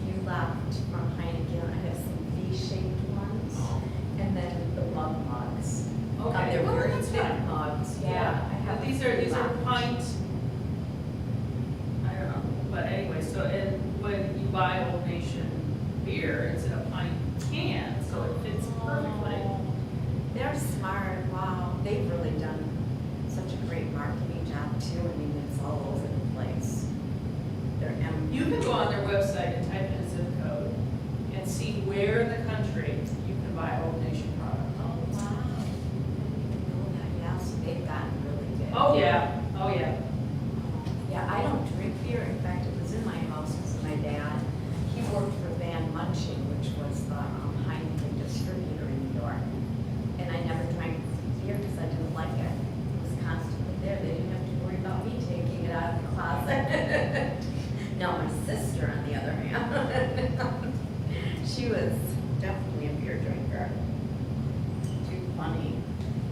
few left from Heineken. I have some V-shaped ones, and then the mugs. Okay, They're well, very that's thick fine. mugs. Yeah, I have these a are few left. pint, I don't know, but anyway, so when you buy Old Nation beer, it's in a pint can, so it fits perfectly. They're smart. Wow, they've really done such a great marketing job too. I mean, it's all over the place. They're You can go on their website and type in a zip code and see where in the country you can buy Old Nation product. Oh, wow. I didn't even know that. Yeah, so they've gotten really good. Oh, yeah, oh, yeah. Yeah, I don't drink beer. In fact, it was in my house because my dad, he worked for Van Munching, which was the Heineken distributor in New York. And I never drank beer because I didn't like it. It was constantly there. They didn't have to worry about me taking it out of the closet. Now, my sister, on the other hand, she was definitely a beer drinker. Too funny,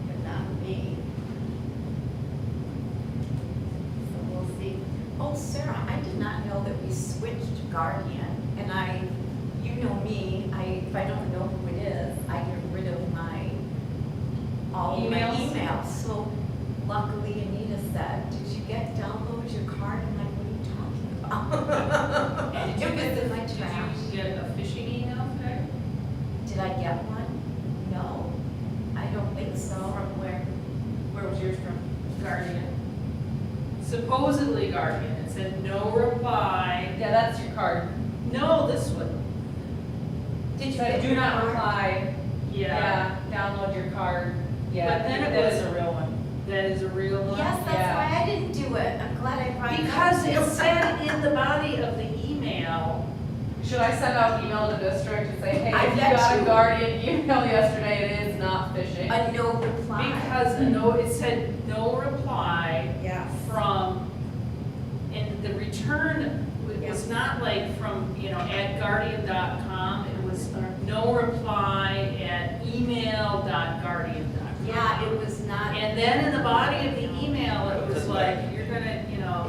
but not me. So we'll see. Oh, Sarah, I did not know that we switched to Guardian, and you know me, if I don't know who it is, I get rid of all of my Emails? emails. So luckily Anita said, did you download your card? I'm like, what are you talking about? And It was in my trash. Did you get a phishing email today? Did I get one? No, I don't think so. From where? Where was yours from? Guardian. Supposedly Guardian. It said no reply. Yeah, that's your card. No, this one. Did you But get do your not card? reply. Yeah. Download your card. But then it that was- is a real one. That is a real one? Yes, that's Yeah. why I didn't do it. I'm glad I brought it up. Because it said in the body of the email, Should I send out an email to the district and say, hey, I if you bet got a you- Guardian email yesterday, it is not phishing? A no reply. because it said no reply Yes. from, and the return was Yes. not like from, at guardian.com, it was no reply at email.guardian.com. Yeah, it was not. And then in the body of the email, it was like, you're gonna,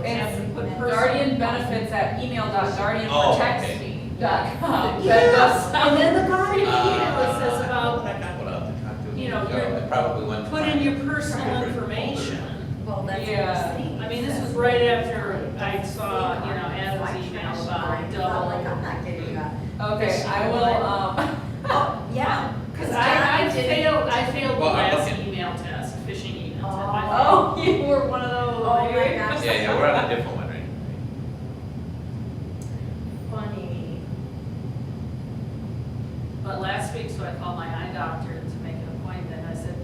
have to put personal. Guardian benefits at email.guardianprotectsme.com. Yeah, and then the body of the email, it says about, What I'll have to talk to. you're- I probably went to put in my your personal different information. Well, that's what Yeah. I'm saying. I mean, this was right after I saw, Adam's email about double. Like, I'm not getting that. Okay, I will, Oh, yeah. Because I failed the Well, I'm last looking. email test, phishing email test. Oh. I failed. oh, you were one of those. Oh my gosh. Yeah, we're on a different one, right? Funny. But last week, so I called my eye doctor to make an appointment. I said,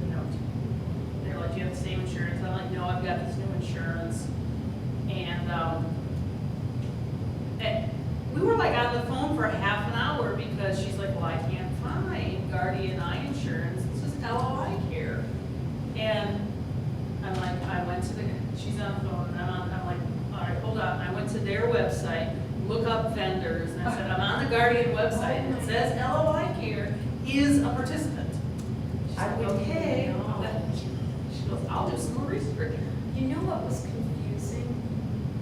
they're like, do you have the same insurance? I'm like, no, I've got this new insurance. And we were like on the phone for half an hour because she's like, well, I can't find Guardian Eye Insurance. This is LOI Care. And I'm like, she's on the phone, and I'm like, all right, hold on. I went to their website, look up vendors, and I said, I'm on the Guardian website, and it says LOI Care is a participant. She's like, okay. She goes, I'll do some more research. You know what was confusing?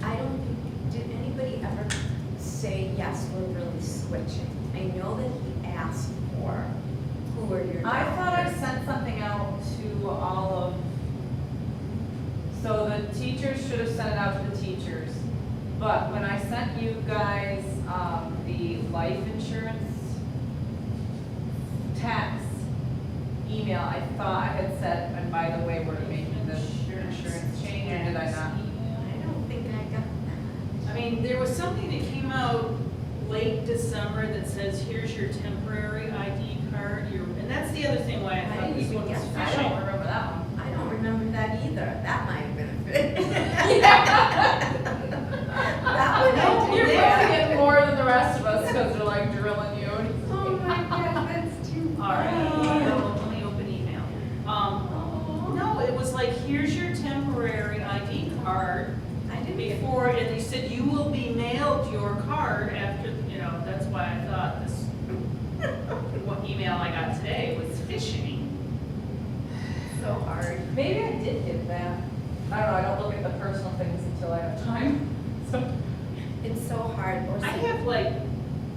I don't think, did anybody ever say, yes, we're really switching? I know that he asked for, who are your I thought I doctors? sent something out to all of, so the teachers should have sent it out to the teachers. But when I sent you guys, the life insurance tax email, I thought I had said, and by the way, we're making this insurance change, or did I not? I don't think I got that. I mean, there was something that came out late December that says, here's your temporary ID card, and that's the other thing why I I thought didn't this even one was get I phishing. don't remember that one. I don't remember that either. That might have been a fit. That one I did. You're getting it more than the rest of us, because they're like drilling you. Oh my gosh, that's too All right, funny. let me open email. No, it was like, here's your temporary ID card I didn't get. before, and they said you will be mailed your card after, that's why I thought this, what email I got today was phishing. So hard. Maybe I did get that. I don't know, I don't look at the personal things until I have time. So, It's so hard. Or I have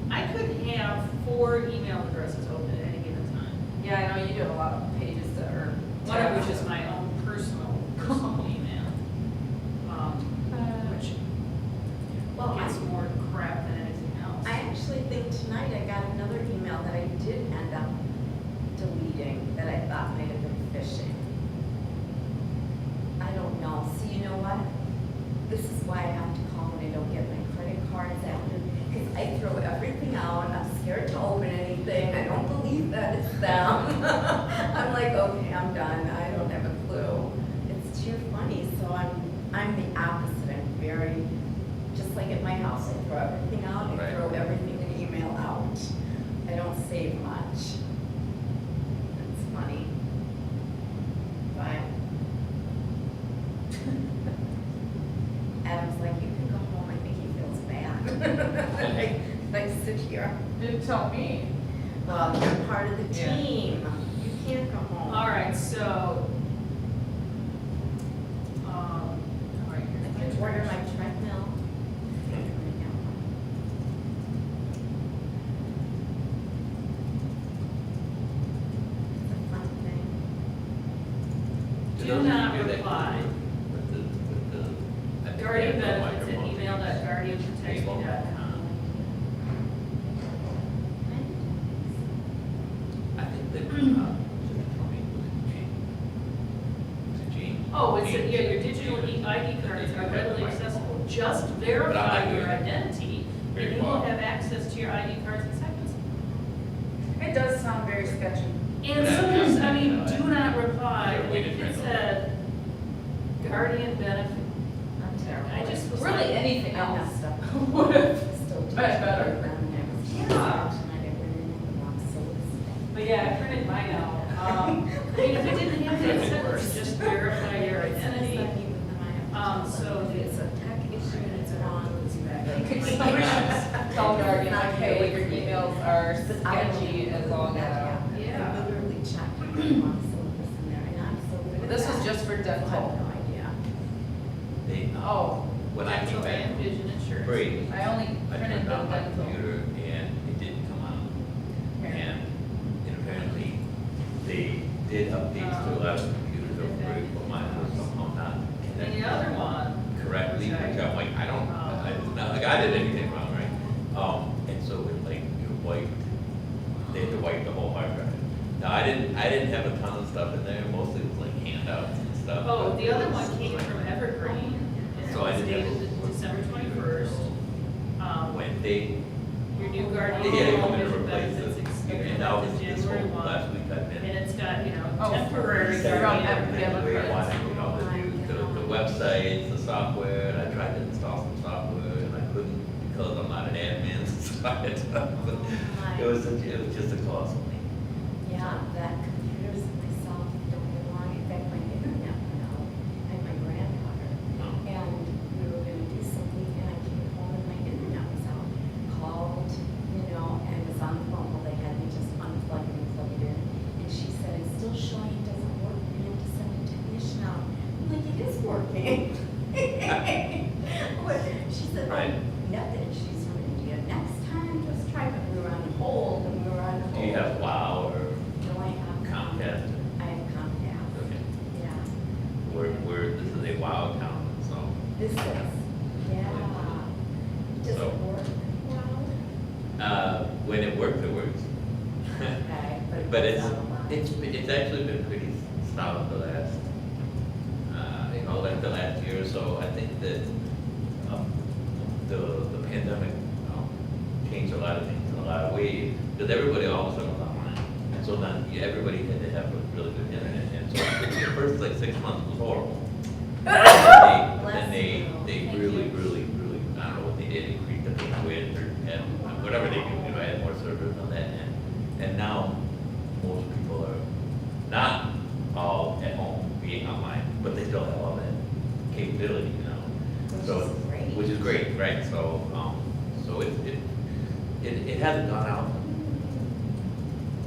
I could have 4 email addresses open at any given time. yeah, I know you do have a lot of pages that are. One of which is my own personal email. Which Well, gets more crap than anything else. I actually think tonight I got another email that I did end up deleting that I thought might have been phishing. I don't know. See, you know what? This is why I have to call when I don't get my credit cards after, because I throw everything out. I'm scared to open anything. I don't believe that it's them. I'm like, okay, I'm done. I don't have a clue. It's too funny. So I'm the opposite. I'm very, just like at my house, I throw everything out. I Right. throw everything in email out. I don't save much. It's funny. But Adam's like, you can go home. I think he feels bad. Like sit here. Didn't tell me. Well, you're part of the Yeah. team. You can't go home. All right, so, all right, I here's can my order my trash. treadmill. It's a fun thing. Do not reply. With the. Guardian benefits at email.guardianprotectme.com. I think that, should tell me, was it James? Oh, it's, your digital ID cards are readily accessible. Just verify your identity, and you will have access to your ID cards in seconds. It does sound very sketchy. And sometimes, do not reply me to print It them. said guardian benefit. I'm terrible. I just was Really, like- anything I else messed up. would have Still been better. Yeah. But yeah, I printed mine out. I mean, if it didn't have that sentence, just verify your identity. So It's a tech issue and it's wrong. Tell Guardian, like, hey, your emails are sketchy as all get out. Yeah. I literally checked the wrong syllabus in there and I'm so good at This was that. just for I have dental. no idea. They, Oh, when I came dental back, and vision insurance. Brady, I only I printed turned the on my dental. computer and it didn't come on. And apparently, they did updates to a lot of computers over break, but mine was somehow not And the connected other one, correctly, which I'm like, it's not like I did anything wrong, right? And so it like, it wiped, they had to wipe the whole hard drive. Now, I didn't have a ton of stuff in there, mostly it was like handouts and stuff. oh, but the other it was one came like- from Evergreen. And it So I was didn't have dated December 21st. When they, Your new guardian. they had to come in and vision replace benefits it, expected and now effective this January whole 1. last week I've And been. it's got, Oh, temporary from guardian. Evergreen. The way I wanted, the websites, the software, and I tried to install some software, and I couldn't because I'm not an admin, so I had to, it was just a colossal thing. Yeah, that computers myself don't get along. In fact, my internet went out and my granddaughter. And we were gonna do something and I came home and my internet was out. Called, and it was on the phone. Well, they had me just unplug it and plug it in. And she said, it's still showing it doesn't work. We have to send a technician out. I'm like, it is working. But she said, Right. nothing. She's from India. Next time, just try. But we were on hold and we were on hold. Do you have WOW or No, I have Comcast? I have Comcast. Okay. Yeah. This is a WOW account, so. This is, yeah. Does So- it work? Wow. When it works, it works. Okay, But it's not a lot. it's actually been pretty solid the last, like the last year or so. I think that the pandemic changed a lot of things in a lot of ways, because everybody all of a sudden was online. And so then everybody had to have a really good internet. And so the first like 6 months was horrible. Then they really, I don't know what they did, increased the bandwidth or whatever they do, add more servers on that end. And now, most people are not all at home being online, but they still have all that capability, So, which is great, right? So, so it hasn't gone out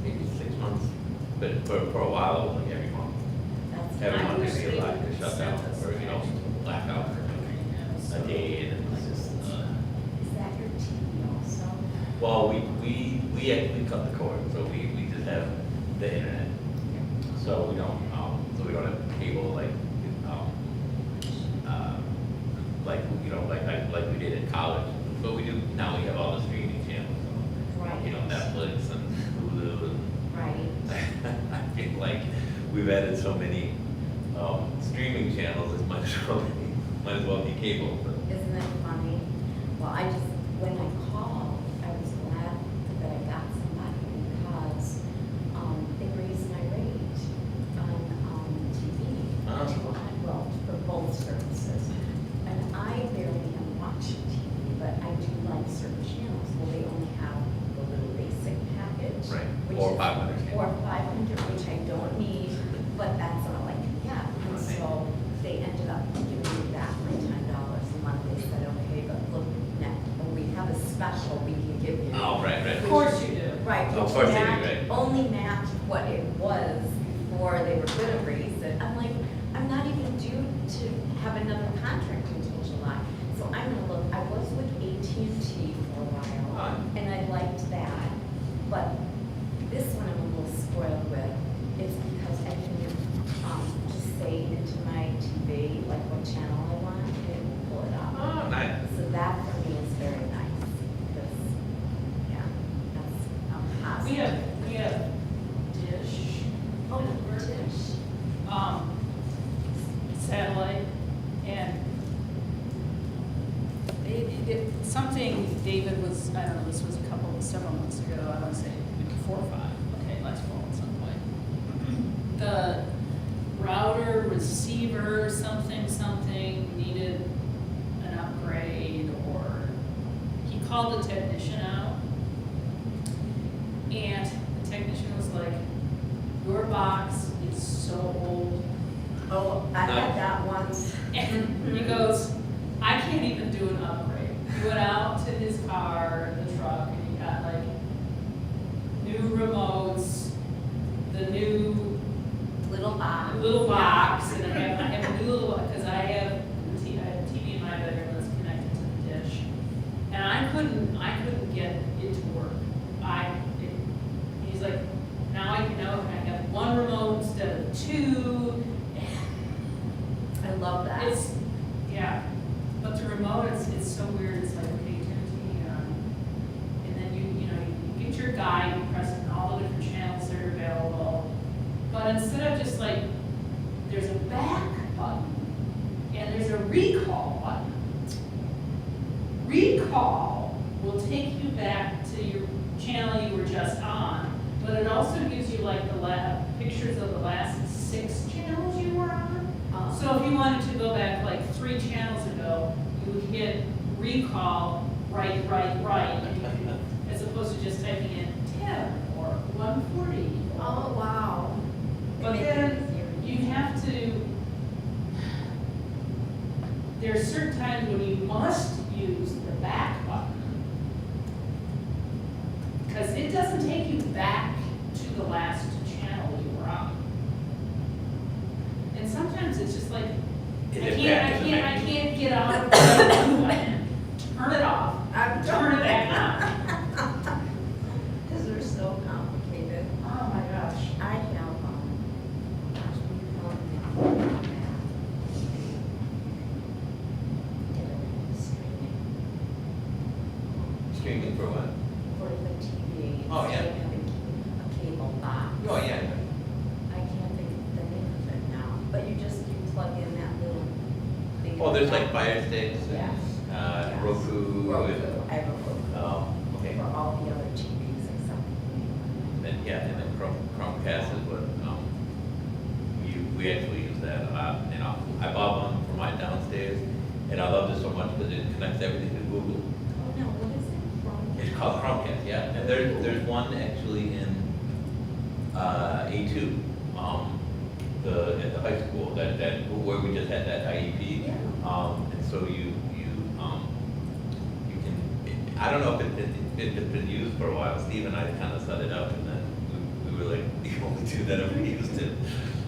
maybe 6 months, but for a while, it was like every month. That's Every month nice. there'd be a lot of shut down, or, blackout for a day, and it was just, Is that your TV also? well, we actually cut the cord, so we just have the internet. So we don't have cable like like we did in college. But we do, now we have all the streaming channels, so, Right. Netflix and Hulu and Right. I feel like we've added so many streaming channels, it might as well be cable. But Isn't that funny? Well, when I called, I was glad that I got somebody because they raised my rate on TV. Oh. Well, for both services. And I barely am watching TV, but I do like certain channels. Well, they only have the little basic package. Right. which Or is- 500. Or 500, which I don't need, but that's all I can get. And Right. so they ended up giving me back my $10 a month. They said, okay, but look, when we have a special, we can give you. Oh, right. Of course you do. Right. Of which course they do, matched- right. Only matched what it was before they were gonna raise it. I'm like, I'm not even due to have another contract until July. So I'm gonna look, I was with AT&T for a while, and I liked that. But this one I'm a little spoiled with. It's because I can just say into my TV, like what channel I want, and it will pull it up. Oh, nice. So that for me is very nice, because, yeah, that's positive. We have Dish. Oh, Dish. Satellite, and something David was, I don't know, this was several months ago, I want to say maybe 4 or 5, okay, last fall at some point. The router receiver, something, needed an upgrade, or he called the technician out. And the technician was like, your box is so old. Oh, I had that once. And he goes, I can't even do an upgrade. He went out to his car, the truck, and he got like new remotes, the new Little box. and I have a new little box, because I have a TV in my bedroom that's connected to the dish. And I couldn't get it to work. He's like, now I have one remote instead of two. I love that. It's, yeah, but the remote, it's so weird. It's like, okay, turn the TV on, and then you get your guide, you press all the different channels that are available. But instead of just like, there's a back button and there's a recall button. Recall will take you back to your channel you were just on, but it also gives you like the pictures of the last 6 channels you were on. So if you wanted to go back like 3 channels ago, you would hit recall, right, and you could, as opposed to just typing in 10 or 140. Oh, wow. But then you have to, there are certain times when you must use the back button. Because it doesn't take you back to the last channel you were on. And sometimes it's just like, I can't get out of the button, turn it off, turn it back on. Because they're so complicated. Oh my gosh. I have, gosh, what do you call it? Streaming for what? For the TV. Oh, yeah. Instead of having a cable box. Oh, yeah. I can't think of the name of it now, but you plug in that little thing. Oh, there's like Fire Sticks Yes. and Yes. Roku. Roku, I have a Roku. Oh, okay. For all the other TVs except. And then Chromecast is what, we actually use that a lot. And I bought one for my downstairs, and I loved it so much because it connects everything to Google. Oh, no, what is it? It's called Chromecast, yeah. And there's one actually in A2, at the high school that where we just had that IEP. Yeah. And so you can, I don't know if it's been used for a while. Steve and I kind of set it up, and then we were like the only two that ever used it.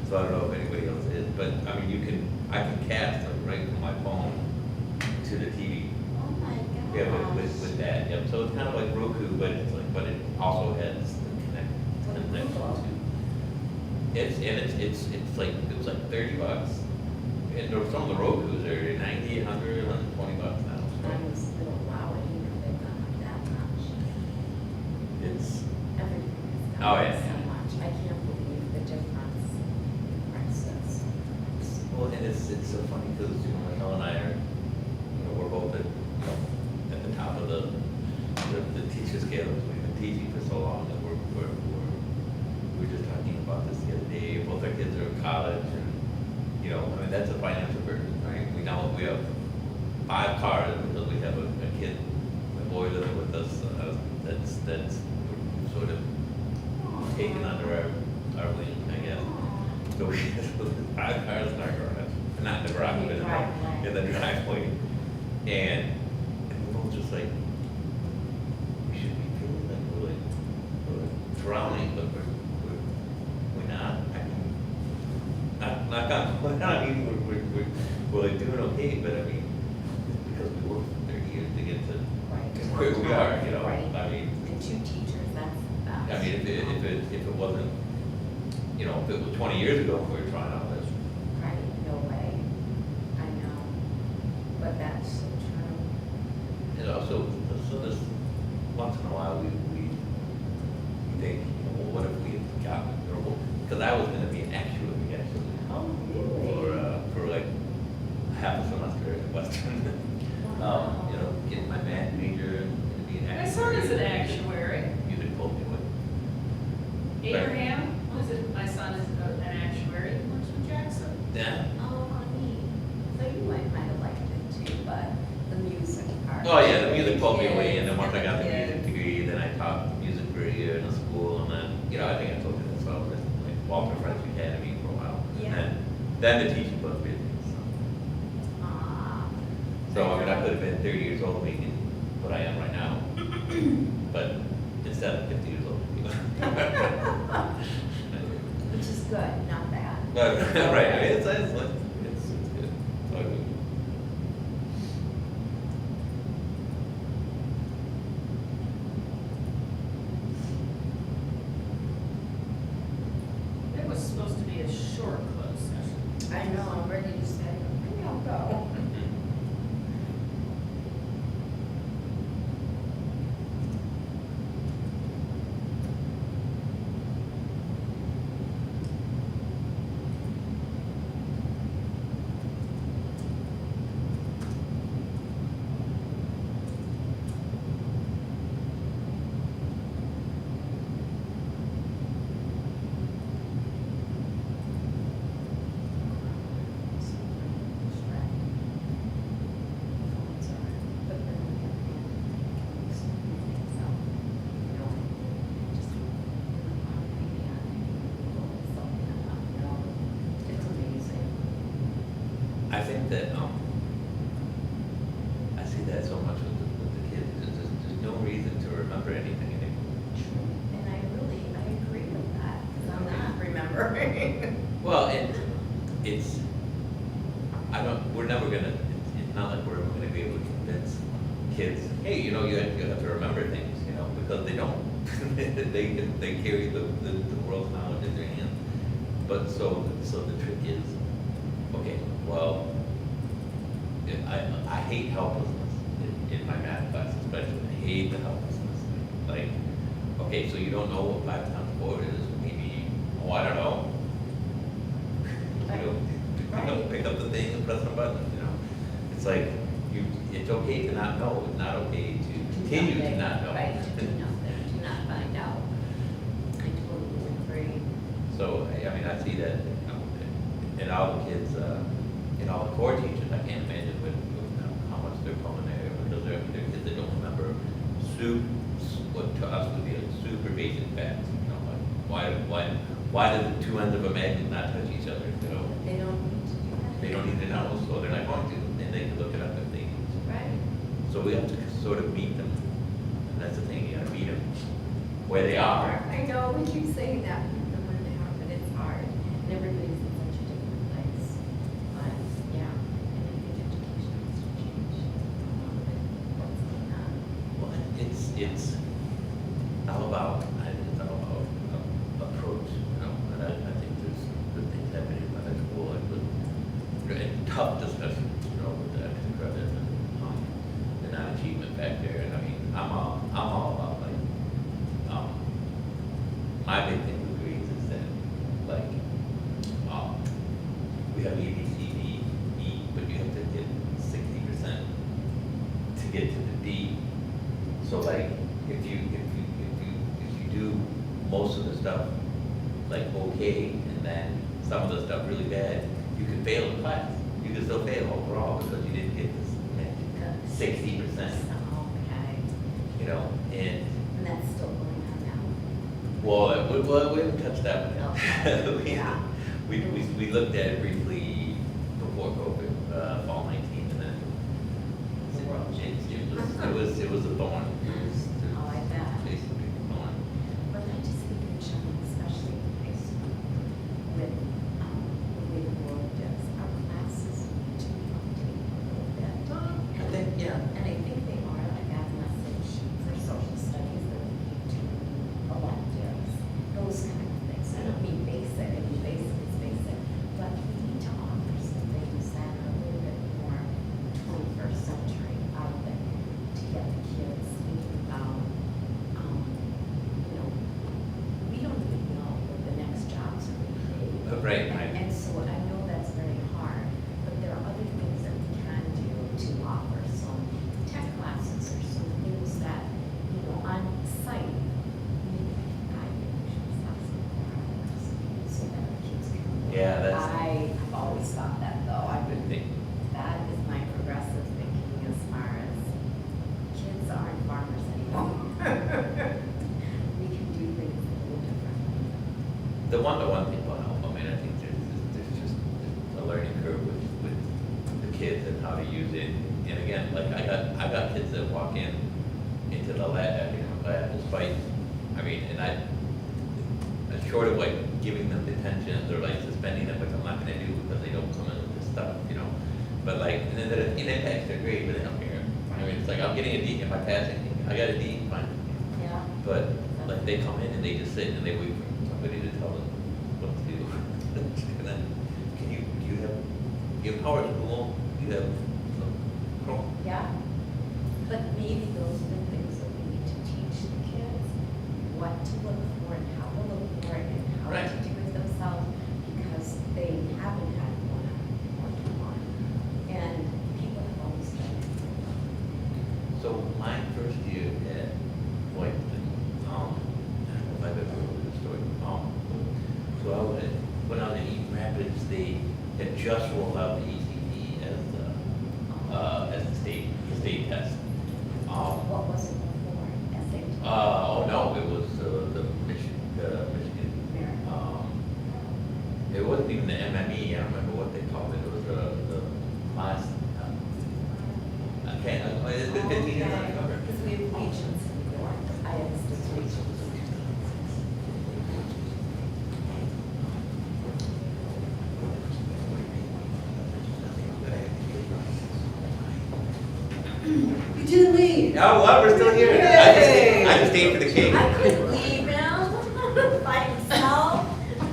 So I don't know if anybody else is, but I mean, I can cast like right from my phone to the TV. Oh, my gosh. Yeah, with that, yep, so it's kind of like Roku, but it also has the connection to. It's like, it was like $30. And some of the Rokus are 90, 100, 120 bucks now. I was little, wow, I didn't know they've gone up that much. It's, Everything has Oh, gone yeah. up so much. I can't believe the difference in prices. well, and it's so funny because, Michelle and I are, we're both at the top of the teacher scale. We've been teaching for so long that we were just talking about this the other day. Both our kids are in college, and I mean, that's a financial burden, right? We have 5 cars because we have a kid, a boy living with us. That's sort of taken under our wing, I guess. So we have 5 cars in our garage, not in the garage, but in the driveway. And we're both just like, we should be feeling like we're drowning, but we're not. I mean, not on, I mean, we're like doing okay, but I mean, it's because we worked for 30 years to get to where we are, Right. I mean, And 2 teachers, that's the best. I mean, if it wasn't, if it was 20 years ago we were trying all this, Right, no way. I know. But that's so true. and also, so this, once in a while, we think, well, what if we had gotten, because I was gonna be an actuary, actually. Oh, really? For like half a semester at Western. Getting my math major and be an My actuary. son is an actuary. You had told me what. Abraham, my son is an actuary, he works with Jackson. Yeah. pulled me away, and then once I kids, got the and the music kids. degree, then I taught music for a year in a school, and then, you know, I think I told you this, I was at like Walter French Academy for a while. Yeah. And then the teaching bug bit me, so I mean, I could have been 30 years old making what I am right now, but instead of 50 years old. Which is good, not bad. No, right, I mean, it's good. It's all good. It was supposed to be a short closed session. I know, I'm ready to say, maybe I'll go. I think that, I see that so much with the kids, there's no reason to remember anything anymore. And I agree with that, because I'm not remembering. Well, it's, we're never gonna, it's not like we're gonna be able to convince kids, hey, you know, you have to remember things, you know, because they don't. They carry the world's knowledge in their hands. But so the trick is, okay, well, I hate helplessness in my math class especially. I hate the helplessness. Like, okay, so you don't know what 5 times 4 is, maybe, oh, I don't know. You know, pick up the thing and press the button, you know. It's like, it's okay to not know, it's not okay to continue to not know. Right, to do nothing, to not find out. I totally agree. So, I mean, I see that, you know, in all the kids, in all the core teachers, I can't imagine how much they're pulling there, because they're kids that don't remember what to us would be a super basic facts, you know, like, why do the two ends of a magnet not touch each other, you know? They don't need to do that. They don't need to know, so they're not going to, and they can look it up if they need to. Right. So we have to sort of meet them, and that's the thing, you gotta meet them where they are. I know, we keep saying that, where they are, but it's hard, and everybody's in such a different place. But, yeah, and I think education has to change a lot of it, what's going on. Well, it's all about, it's all about approach, you know, and I think there's good things happening at the school, like with, and tough discussions, you know, with the extra credit and, the non-achievement factor, and I mean, I'm all about, like, my big thing with grades is that, like, we have A, B, C, D, E, but you have to get 60% to get to the D. So like, if you do most of the stuff like okay, and then some of the stuff really bad, you can fail in class. You can still fail overall because you didn't get this magic 60%. Okay, You know, and and that's still going on now. well, we haven't touched that one Okay. yet. Yeah. We looked at it briefly before COVID, fall 19, and then it was a thorn. Oh, I bet. Basically a thorn. But I just think in general, especially in high school, with the way the world is, our classes need to be updated a little bit. I think, yeah. And I think they are like that message for social studies that we need to electives, those kind of things. I don't mean basic, I mean basic is basic, but we need to offer some things that are a little bit more 21st century out of it to get the kids thinking about, you know, we don't even know what the next jobs are going to be. Right, And- right. And so I know that's very hard, but there are other things that we can do to offer some tech classes or some things that, you know, on site. I think we should have some programs so that our kids can. Yeah, that's- I've always thought that though. Good thing. That is my progressive thinking as far as kids are the one-to-one people help. I mean, I think there's just a learning curve with the kids and how to use it. And again, like I got kids that walk into the lab, despite, I mean, and I short of like giving them detentions or like suspending them, which I'm not gonna do because they don't come in with this stuff, But like, and then it impacts their grade, but they don't care. I mean, it's like I'm getting a D if I pass it. I got a D, fine. Yeah. But like they come in and they just sit and they wait for somebody to tell them what to do. And then, do you have power to go on? Do you have control? Yeah. But maybe those are the things that we need to teach the kids, what to look for and how to look for it and how Right. to do it themselves, because they haven't had one-to-one. And people have always done it. So my first year at Williamston, I don't know if I've ever told this story. So when I was in East Rapids, they had just rolled out the ECT as the state test. What was it before? SAT? Oh no, it was the Michigan. It wasn't even the MME. I don't remember what they called it. It was the last. I can't. It's been 15 years. I don't remember. Because we have regions in New York. I have regions. You didn't leave. Oh, well, we're still here. Yay! I just stayed for the cake. I couldn't leave him by himself.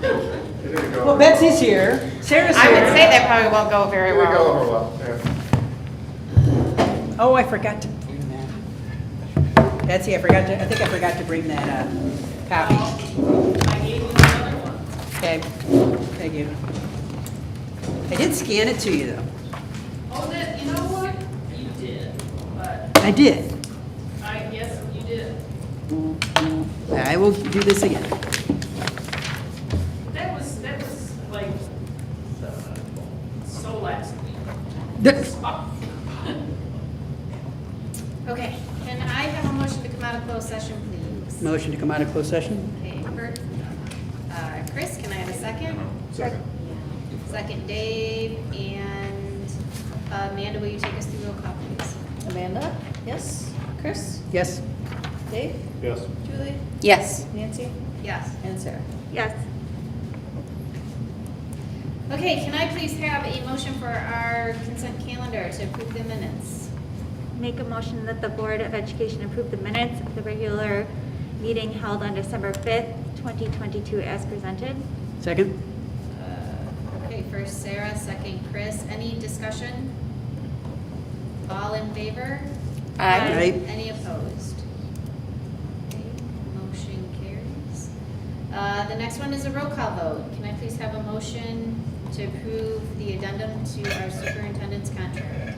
It didn't go Well, over Betsy's here. Sarah's here. I would say that probably won't go very It didn't go well. over well, yeah. Oh, I forgot to bring that. Betsy, I think I forgot to bring that copy. I gave you another one. Okay, thank you. I did scan it to you, though. Oh, that, you know what? You did, but I did. yes, you did. I will do this again. That was like, so last week. Okay, can I have a motion to come out of closed session, please? Motion to come out of closed session? Okay, Bert. Chris, can I have a second? Second. Second, Dave, and Amanda, will you take us through roll call, please? Amanda? Yes. Chris? Yes? Dave? Yes. Julie? Yes. Nancy? Yes. And Sarah? Yes. Okay, can I please have a motion for our consent calendar to approve the minutes? Make a motion that the Board of Education approve the minutes of the regular meeting held on December 5th, 2022 as presented. Second? Okay, first Sarah, second Chris. Any discussion? All in favor? Aye. Any opposed? Okay, motion carries. The next one is a roll call vote. Can I please have a motion to approve the addendum to our superintendent's contract?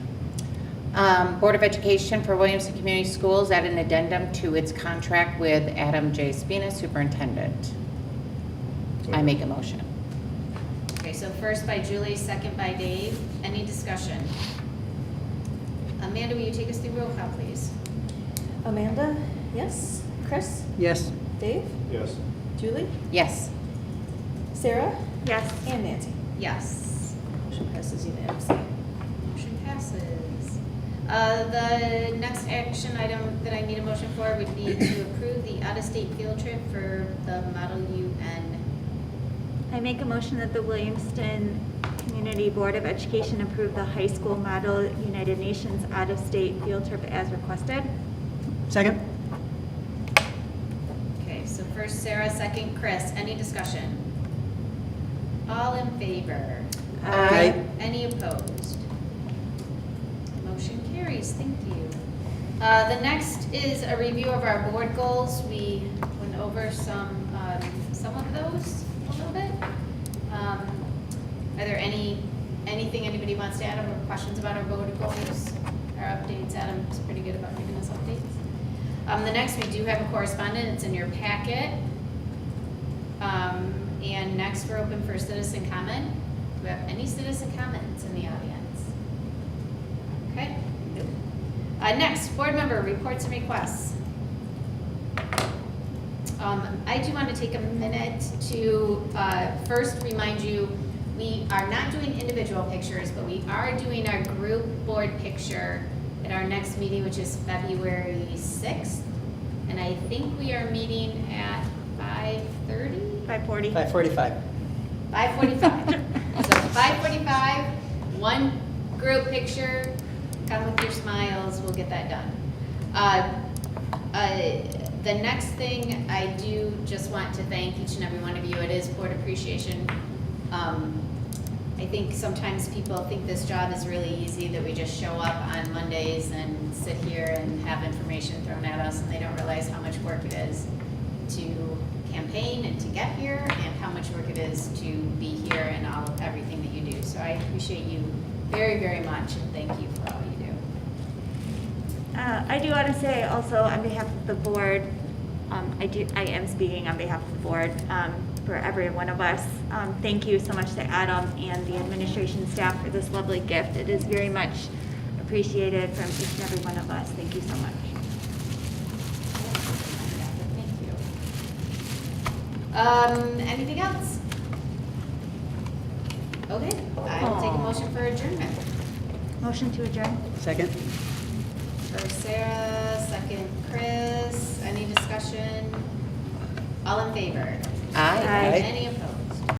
Board of Education for Williamston Community Schools add an addendum to its contract with Adam J. Spina, Superintendent. I make a motion. Okay, so first by Julie, second by Dave. Any discussion? Amanda, will you take us through roll call, please? Amanda? Yes. Chris? Yes? Dave? Yes. Julie? Yes. Sarah? Yes. And Nancy? Yes. Motion passes unanimously. Motion passes. The next action item that I need a motion for would be to approve the out-of-state field trip for the Model UN. I make a motion that the Williamston Community Board of Education approve the high school model United Nations out-of-state field trip as requested. Second? Okay, so first Sarah, second Chris. Any discussion? All in favor? Aye. Any opposed? Motion carries, thank you. The next is a review of our board goals. We went over some of those a little bit. Are there anything anybody wants to add or questions about our board goals? Our updates, Adam's pretty good about giving us updates. The next, we do have a correspondent, it's in your packet. And next, we're open for citizen comment. Do we have any citizen comments in the audience? Okay. Next, board member reports and requests. I do want to take a minute to first remind you, we are not doing individual pictures, but we are doing our group board picture at our next meeting, which is February 6th. And I think we are meeting at 5:30? 5:40. 5:45. 5:45. So 5:45, one group picture, come with your smiles, we'll get that done. The next thing, I do just want to thank each and every one of you. It is Board Appreciation. I think sometimes people think this job is really easy, that we just show up on Mondays and sit here and have information thrown at us, and they don't realize how much work it is to campaign and to get here, and how much work it is to be here and everything that you do. So I appreciate you very, very much, and thank you for all you do. I do want to say also on behalf of the board, I am speaking on behalf of the board for every one of us. Thank you so much to Adam and the administration staff for this lovely gift. It is very much appreciated from each and every one of us. Thank you so much. Thank you. Anything else? Okay, I will take a motion for adjournment. Motion to adjourn. Second? First Sarah, second Chris. Any discussion? All in favor? Aye. Aye. Any opposed?